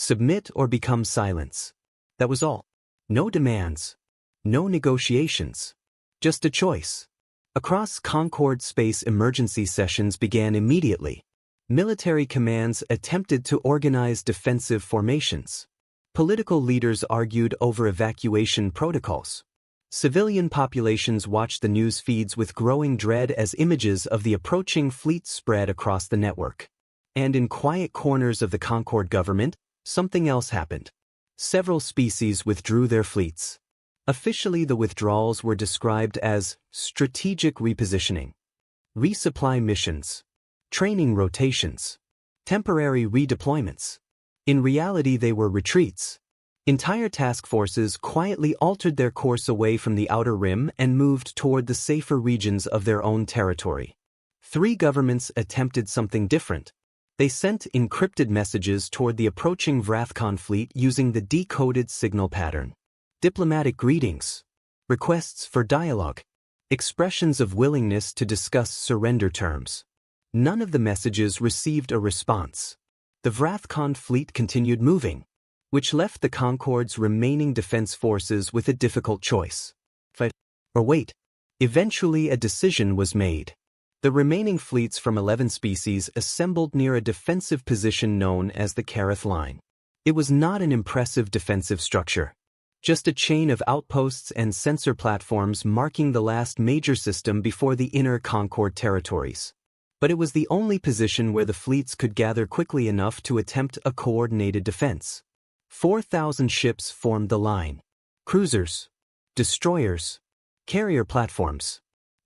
Submit or become silence. That was all. No demands. No negotiations. Just a choice. Across Concord space, emergency sessions began immediately. Military commands attempted to organize defensive formations. Political leaders argued over evacuation protocols. Civilian populations watched the news feeds with growing dread as images of the approaching fleet spread across the network. And in quiet corners of the Concord government, something else happened. Several species withdrew their fleets. Officially, the withdrawals were described as strategic repositioning, resupply missions, training rotations, temporary redeployments. In reality, they were retreats. Entire task forces quietly altered their course away from the outer rim and moved toward the safer regions of their own territory. 3 governments attempted something different. They sent encrypted messages toward the approaching Vrathcon fleet using the decoded signal pattern. Diplomatic greetings, requests for dialogue, expressions of willingness to discuss surrender terms. None of the messages received a response. The Vrathcon fleet continued moving, which left the Concord's remaining defense forces with a difficult choice. Fight or wait. Eventually, a decision was made. The remaining fleets from 11 species assembled near a defensive position known as the Verith line. It was not an impressive defensive structure. Just a chain of outposts and sensor platforms marking the last major system before the inner Concord territories. But it was the only position where the fleets could gather quickly enough to attempt a coordinated defense. 4,000 ships formed the line. Cruisers, destroyers, carrier platforms.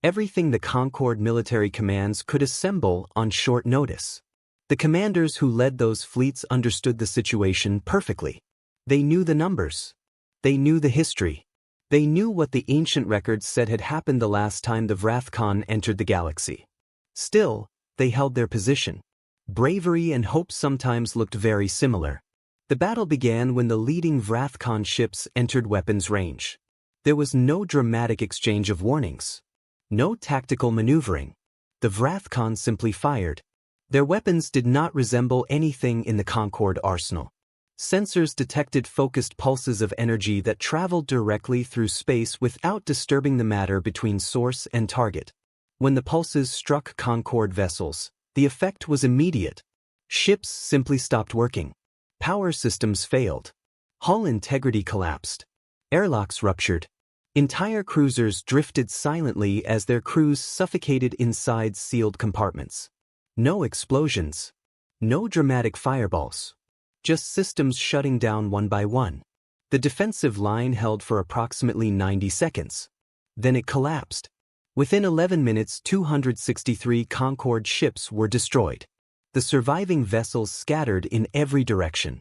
Everything the Concord military commands could assemble on short notice. The commanders who led those fleets understood the situation perfectly. They knew the numbers. They knew the history. They knew what the ancient records said had happened the last time the Vrathcon entered the galaxy. Still, they held their position. Bravery and hope sometimes looked very similar. The battle began when the leading Vrathcon ships entered weapons range. There was no dramatic exchange of warnings. No tactical maneuvering. The Vrathcon simply fired. Their weapons did not resemble anything in the Concord arsenal. Sensors detected focused pulses of energy that traveled directly through space without disturbing the matter between source and target. When the pulses struck Concord vessels, the effect was immediate. Ships simply stopped working. Power systems failed. Hull integrity collapsed. Airlocks ruptured. Entire cruisers drifted silently as their crews suffocated inside sealed compartments. No explosions. No dramatic fireballs. Just systems shutting down one by one. The defensive line held for approximately 90 seconds. Then it collapsed. Within 11 minutes, 263 Concord ships were destroyed. The surviving vessels scattered in every direction.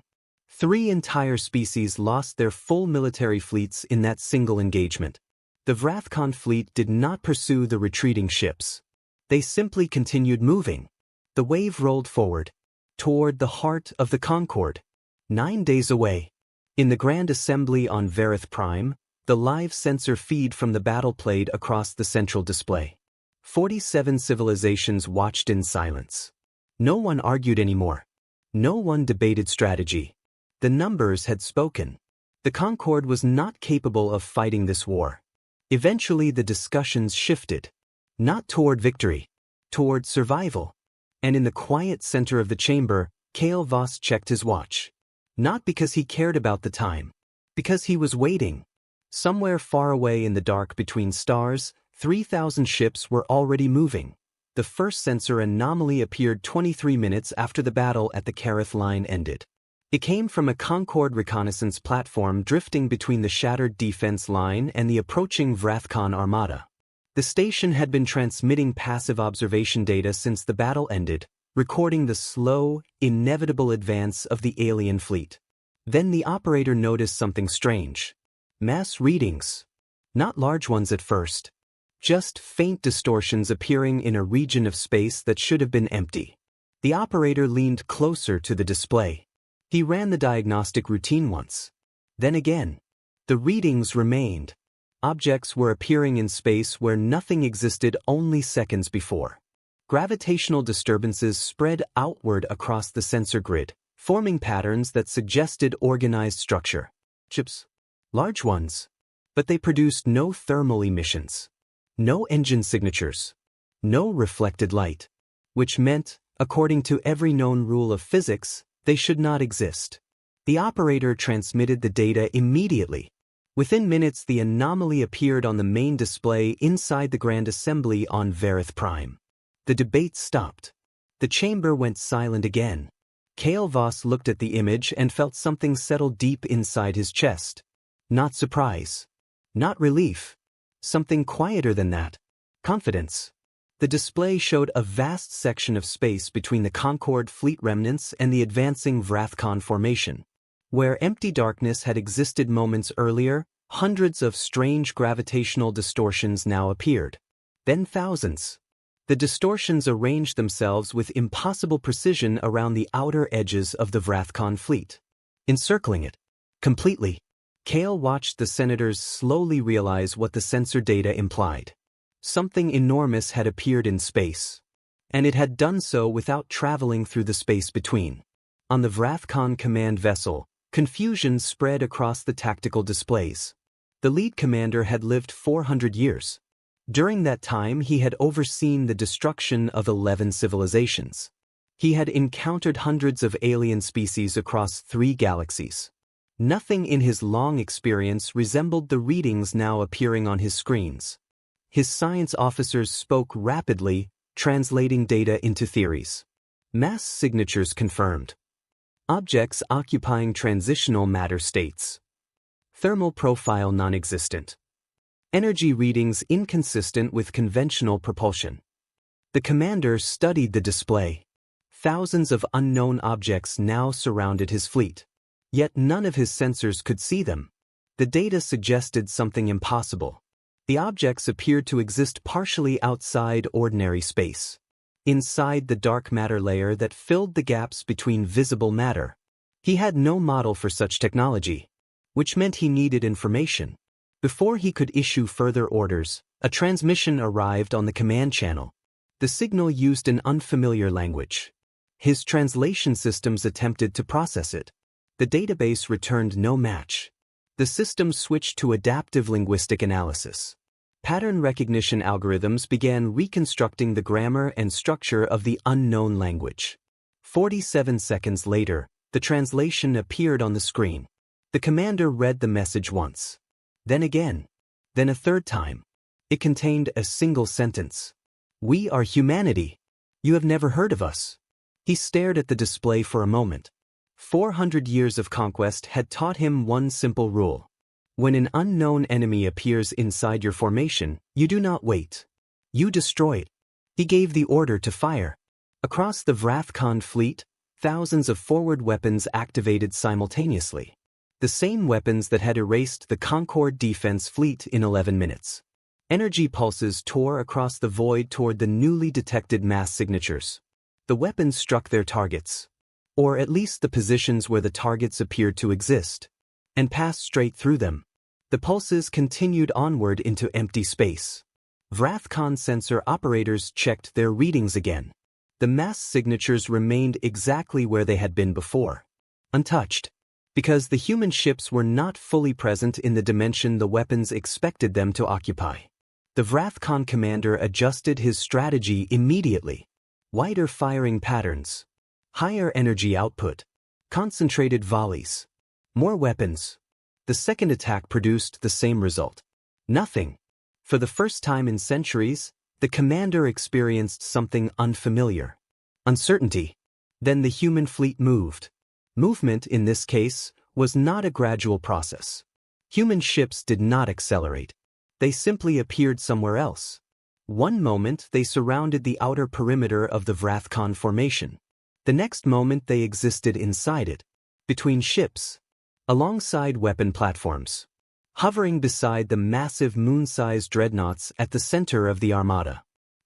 3 entire species lost their full military fleets in that single engagement. The Vrathcon fleet did not pursue the retreating ships. They simply continued moving. The wave rolled forward, toward the heart of the Concord. 9 days away. In the Grand Assembly on Verith Prime, the live sensor feed from the battle played across the central display. 47 civilizations watched in silence. No one argued anymore. No one debated strategy. The numbers had spoken. The Concord was not capable of fighting this war. Eventually the discussions shifted. Not toward victory. Toward survival. And in the quiet center of the chamber, Kale Voss checked his watch. Not because he cared about the time. Because he was waiting. Somewhere far away in the dark between stars, 3,000 ships were already moving. The first sensor anomaly appeared 23 minutes after the battle at the Verith line ended. It came from a Concord reconnaissance platform drifting between the shattered defense line and the approaching Vrathcon armada. The station had been transmitting passive observation data since the battle ended, recording the slow, inevitable advance of the alien fleet. Then the operator noticed something strange. Mass readings. Not large ones at first. Just faint distortions appearing in a region of space that should have been empty. The operator leaned closer to the display. He ran the diagnostic routine once. Then again. The readings remained. Objects were appearing in space where nothing existed only seconds before. Gravitational disturbances spread outward across the sensor grid, forming patterns that suggested organized structure. Chips. Large ones. But they produced no thermal emissions. No engine signatures. No reflected light. Which meant, according to every known rule of physics, they should not exist. The operator transmitted the data immediately. Within minutes, the anomaly appeared on the main display inside the Grand Assembly on Verith Prime. The debate stopped. The chamber went silent again. Kale Voss looked at the image and felt something settle deep inside his chest. Not surprise. Not relief. Something quieter than that. Confidence. The display showed a vast section of space between the Concorde fleet remnants and the advancing Vrathcon formation. Where empty darkness had existed moments earlier, hundreds of strange gravitational distortions now appeared. Then thousands. The distortions arranged themselves with impossible precision around the outer edges of the Vrathcon fleet, encircling it completely. Kale watched the senators slowly realize what the sensor data implied. Something enormous had appeared in space. And it had done so without traveling through the space between. On the Vrathcon command vessel, confusion spread across the tactical displays. The lead commander had lived 400 years. During that time, he had overseen the destruction of 11 civilizations. He had encountered hundreds of alien species across 3 galaxies. Nothing in his long experience resembled the readings now appearing on his screens. His science officers spoke rapidly, translating data into theories. Mass signatures confirmed. Objects occupying transitional matter states. Thermal profile non-existent. Energy readings inconsistent with conventional propulsion. The commander studied the display. Thousands of unknown objects now surrounded his fleet. Yet none of his sensors could see them. The data suggested something impossible. The objects appeared to exist partially outside ordinary space. Inside the dark matter layer that filled the gaps between visible matter. He had no model for such technology, which meant he needed information. Before he could issue further orders, a transmission arrived on the command channel. The signal used an unfamiliar language. His translation systems attempted to process it. The database returned no match. The system switched to adaptive linguistic analysis. Pattern recognition algorithms began reconstructing the grammar and structure of the unknown language. 47 seconds later, the translation appeared on the screen. The commander read the message once. Then again. Then a third time. It contained a single sentence. "We are humanity. You have never heard of us." He stared at the display for a moment. 400 years of conquest had taught him one simple rule. When an unknown enemy appears inside your formation, you do not wait. You destroy it. He gave the order to fire. Across the Vrathcon fleet, thousands of forward weapons activated simultaneously. The same weapons that had erased the Concorde defense fleet in 11 minutes. Energy pulses tore across the void toward the newly detected mass signatures. The weapons struck their targets. Or at least the positions where the targets appeared to exist. And passed straight through them. The pulses continued onward into empty space. Vrathcon sensor operators checked their readings again. The mass signatures remained exactly where they had been before. Untouched. Because the human ships were not fully present in the dimension the weapons expected them to occupy. The Vrathcon commander adjusted his strategy immediately. Wider firing patterns. Higher energy output. Concentrated volleys. More weapons. The second attack produced the same result. Nothing. For the first time in centuries, the commander experienced something unfamiliar. Uncertainty. Then the human fleet moved. Movement, in this case, was not a gradual process. Human ships did not accelerate. They simply appeared somewhere else. One moment they surrounded the outer perimeter of the Vrathcon formation. The next moment they existed inside it. Between ships. alongside weapon platforms, hovering beside the massive moon-sized dreadnoughts at the center of the armada.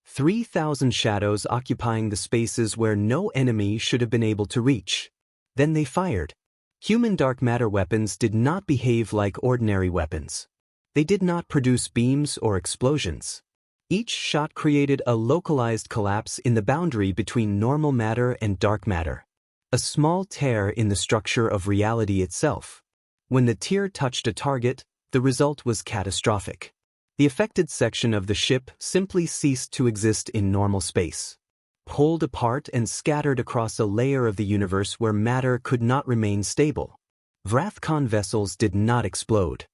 3,000 shadows occupying the spaces where no enemy should have been able to reach. Then they fired. Human dark matter weapons did not behave like ordinary weapons. They did not produce beams or explosions. Each shot created a localized collapse in the boundary between normal matter and dark matter. A small tear in the structure of reality itself. When the tear touched a target, the result was catastrophic. The affected section of the ship simply ceased to exist in normal space. Pulled apart and scattered across a layer of the universe where matter could not remain stable. Vrathcon vessels did not explode.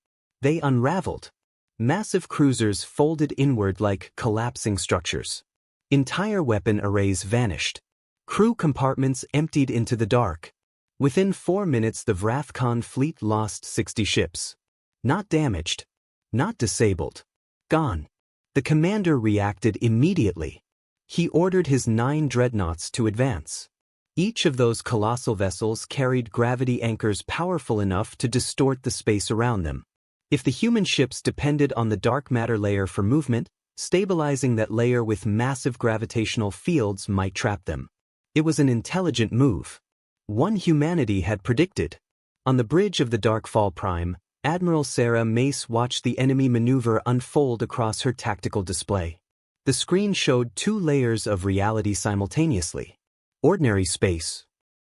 They unraveled. Massive cruisers folded inward like collapsing structures. Entire weapon arrays vanished. Crew compartments emptied into the dark. Within 4 minutes the Darkfall Fleet lost 60 ships. Not damaged. Not disabled. Gone. The commander reacted immediately. He ordered his 9 dreadnoughts to advance. Each of those colossal vessels carried gravity anchors powerful enough to distort the space around them. If the human ships depended on the dark matter layer for movement, stabilizing that layer with massive gravitational fields might trap them. It was an intelligent move. One humanity had predicted. On the bridge of the Darkfall Prime, Admiral Sarah Mace watched the enemy maneuver unfold across her tactical display. The screen showed 2 layers of reality simultaneously. Ordinary space.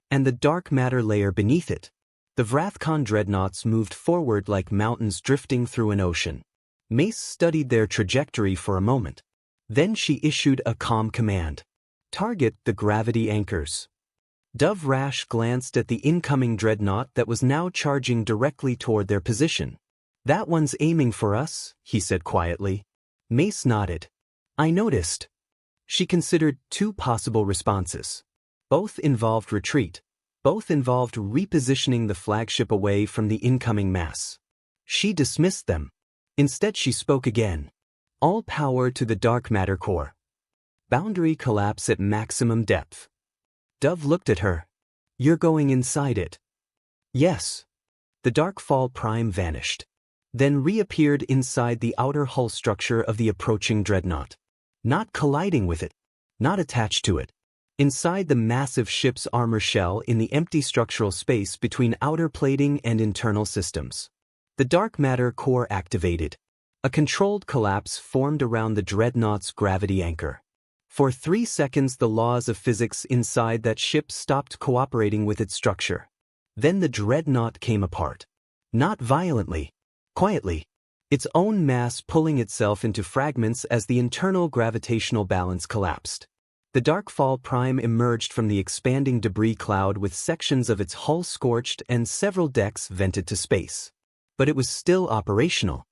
And the dark matter layer beneath it. The Vrathcon dreadnoughts moved forward like mountains drifting through an ocean. Mace studied their trajectory for a moment. Then she issued a calm command. Target the gravity anchors. Dove Rash glanced at the incoming dreadnought that was now charging directly toward their position. "That one's aiming for us," he said quietly. Mace nodded. "I noticed." She considered 2 possible responses. Both involved retreat. Both involved repositioning the flagship away from the incoming mass. She dismissed them. Instead she spoke again. "All power to the dark matter core. Boundary collapse at maximum depth." Dove looked at her. "You're going inside it?" "Yes." The Darkfall Prime vanished. Then reappeared inside the outer hull structure of the approaching dreadnought. Not colliding with it. Not attached to it. Inside the massive ship's armor shell in the empty structural space between outer plating and internal systems. The dark matter core activated. A controlled collapse formed around the dreadnought's gravity anchor. For 3 seconds the laws of physics inside that ship stopped cooperating with its structure. Then the dreadnought came apart. Not violently. Quietly. Its own mass pulling itself into fragments as the internal gravitational balance collapsed. The Darkfall Prime emerged from the expanding debris cloud with sections of its hull scorched and several decks vented to space. But it was still operational.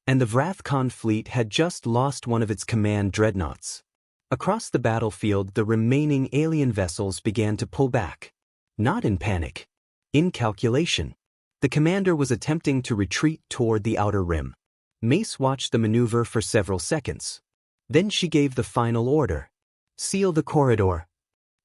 And the Vrathcon fleet had just lost one of its command dreadnoughts. Across the battlefield the remaining alien vessels began to pull back. Not in panic. In calculation. The commander was attempting to retreat toward the outer rim. Mace watched the maneuver for several seconds. Then she gave the final order. "Seal the corridor."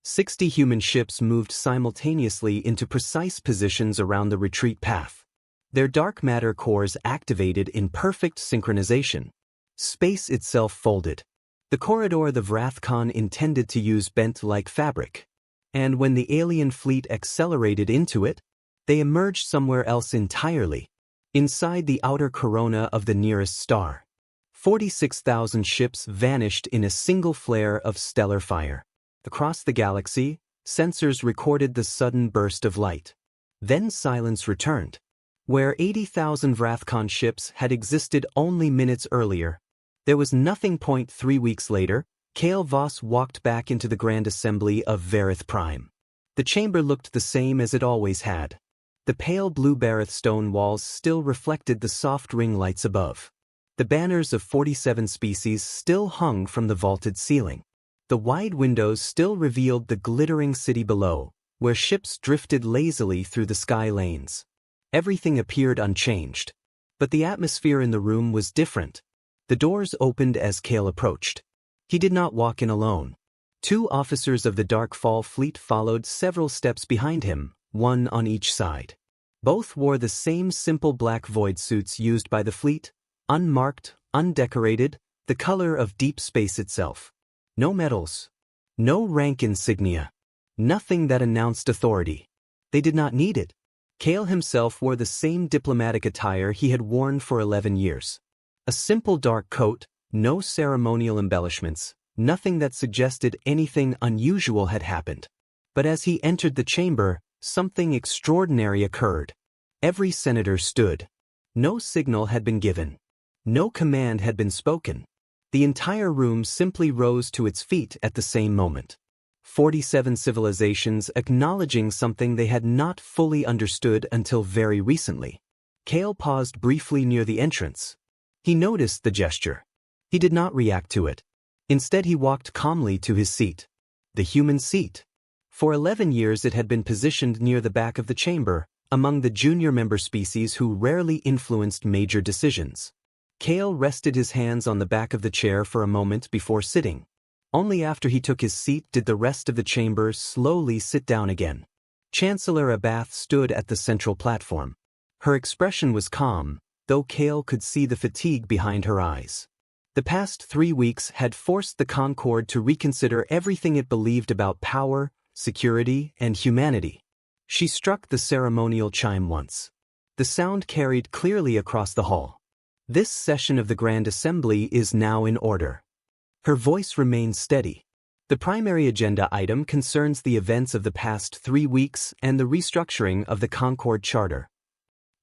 60 human ships moved simultaneously into precise positions around the retreat path. Their dark matter cores activated in perfect synchronization. Space itself folded. The corridor the Vrathcon intended to use bent like fabric. And when the alien fleet accelerated into it, they emerged somewhere else entirely. Inside the outer corona of the nearest star. 46,000 ships vanished in a single flare of stellar fire. Across the galaxy, sensors recorded the sudden burst of light. Then silence returned. Where 80,000 Vrathcon ships had existed only minutes earlier, there was nothing. 3 weeks later, Kale Voss walked back into the Grand Assembly of Verith Prime. The chamber looked the same as it always had. The pale blue Verith stone walls still reflected the soft ring lights above. The banners of 47 species still hung from the vaulted ceiling. The wide windows still revealed the glittering city below, where ships drifted lazily through the sky lanes. Everything appeared unchanged. But the atmosphere in the room was different. The doors opened as Kale approached. He did not walk in alone. 2 officers of the Darkfall Fleet followed several steps behind him, one on each side. Both wore the same simple black void suits used by the fleet, unmarked, undecorated, the color of deep space itself. No medals. No rank insignia. Nothing that announced authority. They did not need it. Kale himself wore the same diplomatic attire he had worn for 11 years. A simple dark coat, no ceremonial embellishments, nothing that suggested anything unusual had happened. But as he entered the chamber, something extraordinary occurred. Every senator stood. No signal had been given. No command had been spoken. The entire room simply rose to its feet at the same moment. 47 civilizations acknowledging something they had not fully understood until very recently. Kale paused briefly near the entrance. He noticed the gesture. He did not react to it. Instead, he walked calmly to his seat. The human seat. For 11 years it had been positioned near the back of the chamber, among the junior member species who rarely influenced major decisions. Kale rested his hands on the back of the chair for a moment before sitting. Only after he took his seat did the rest of the chamber slowly sit down again. Chancellor Abath stood at the central platform. Her expression was calm, though Kale could see the fatigue behind her eyes. The past 3 weeks had forced the Concord to reconsider everything it believed about power, security, and humanity. She struck the ceremonial chime once. The sound carried clearly across the hall. This session of the Grand Assembly is now in order. Her voice remained steady. The primary agenda item concerns the events of the past 3 weeks and the restructuring of the Concord Charter.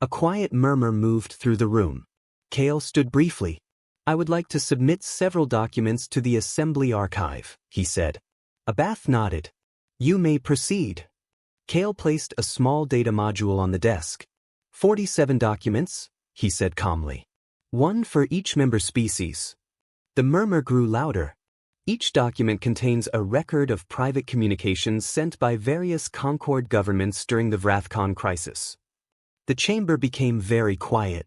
A quiet murmur moved through the room. Kale stood briefly. "I would like to submit several documents to the Assembly Archive," he said. Abath nodded. "You may proceed." Kale placed a small data module on the desk. 47 documents, he said calmly. One for each member species. The murmur grew louder. Each document contains a record of private communications sent by various Concord governments during the Vrathcon crisis. The chamber became very quiet.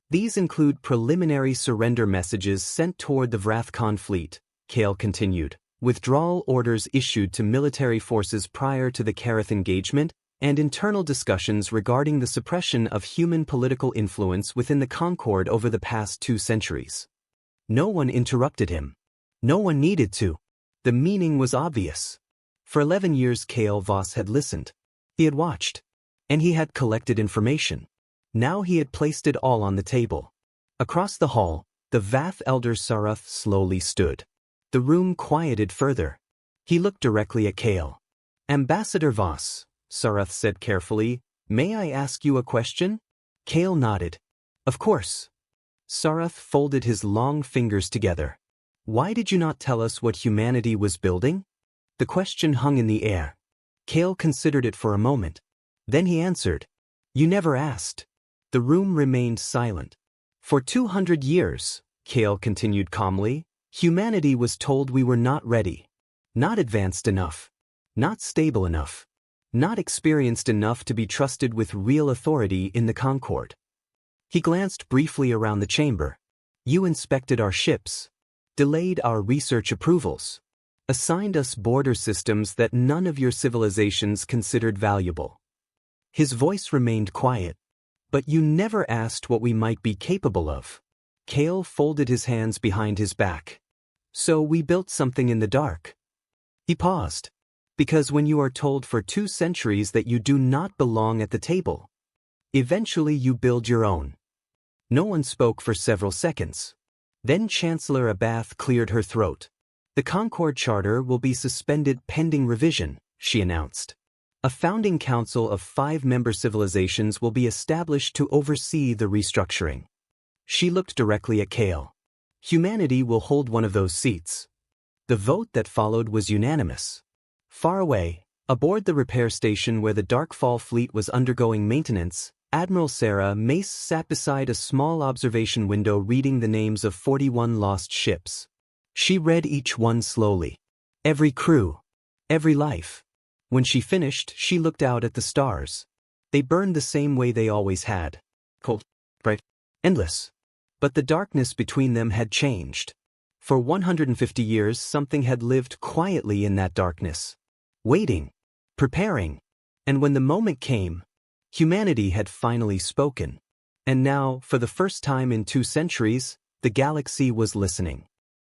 These include preliminary surrender messages sent toward the Vrathcon Fleet, Kale continued, withdrawal orders issued to military forces prior to the Kareth engagement, and internal discussions regarding the suppression of human political influence within the Concord over the past 2 centuries. No one interrupted him. No one needed to. The meaning was obvious. For 11 years Kale Voss had listened. He had watched. And he had collected information. Now he had placed it all on the table. Across the hall, the Vath elder Sarath slowly stood. The room quieted further. He looked directly at Kale. "Ambassador Voss," Sarath said carefully, "may I ask you a question?" Kale nodded. "Of course." Sarath folded his long fingers together. "Why did you not tell us what humanity was building?" The question hung in the air. Kale considered it for a moment. Then he answered, "You never asked." The room remained silent. "For 200 years, Kale continued calmly, humanity was told we were not ready. Not advanced enough. Not stable enough. Not experienced enough to be trusted with real authority in the Concord." He glanced briefly around the chamber. "You inspected our ships. Delayed our research approvals. Assigned us border systems that none of your civilizations considered valuable." His voice remained quiet. "But you never asked what we might be capable of." Kale folded his hands behind his back. "So we built something in the dark." He paused. "Because when you are told for 2 centuries that you do not belong at the table, eventually you build your own." No one spoke for several seconds. Then Chancellor Abath cleared her throat. "The Concord Charter will be suspended pending revision," she announced. "A founding council of 5 member civilizations will be established to oversee the restructuring." She looked directly at Kale. "Humanity will hold one of those seats." The vote that followed was unanimous. Far away, aboard the repair station where the Darkfall Fleet was undergoing maintenance, Admiral Sarah Mace sat beside a small observation window reading the names of 41 lost ships. She read each one slowly. Every crew. Every life. When she finished, she looked out at the stars. They burned the same way they always had. Cold, bright, endless. But the darkness between them had changed. For 150 years something had lived quietly in that darkness. Waiting. Preparing. And when the moment came, Humanity had finally spoken. And now, for the first time in 2 centuries, the galaxy was listening.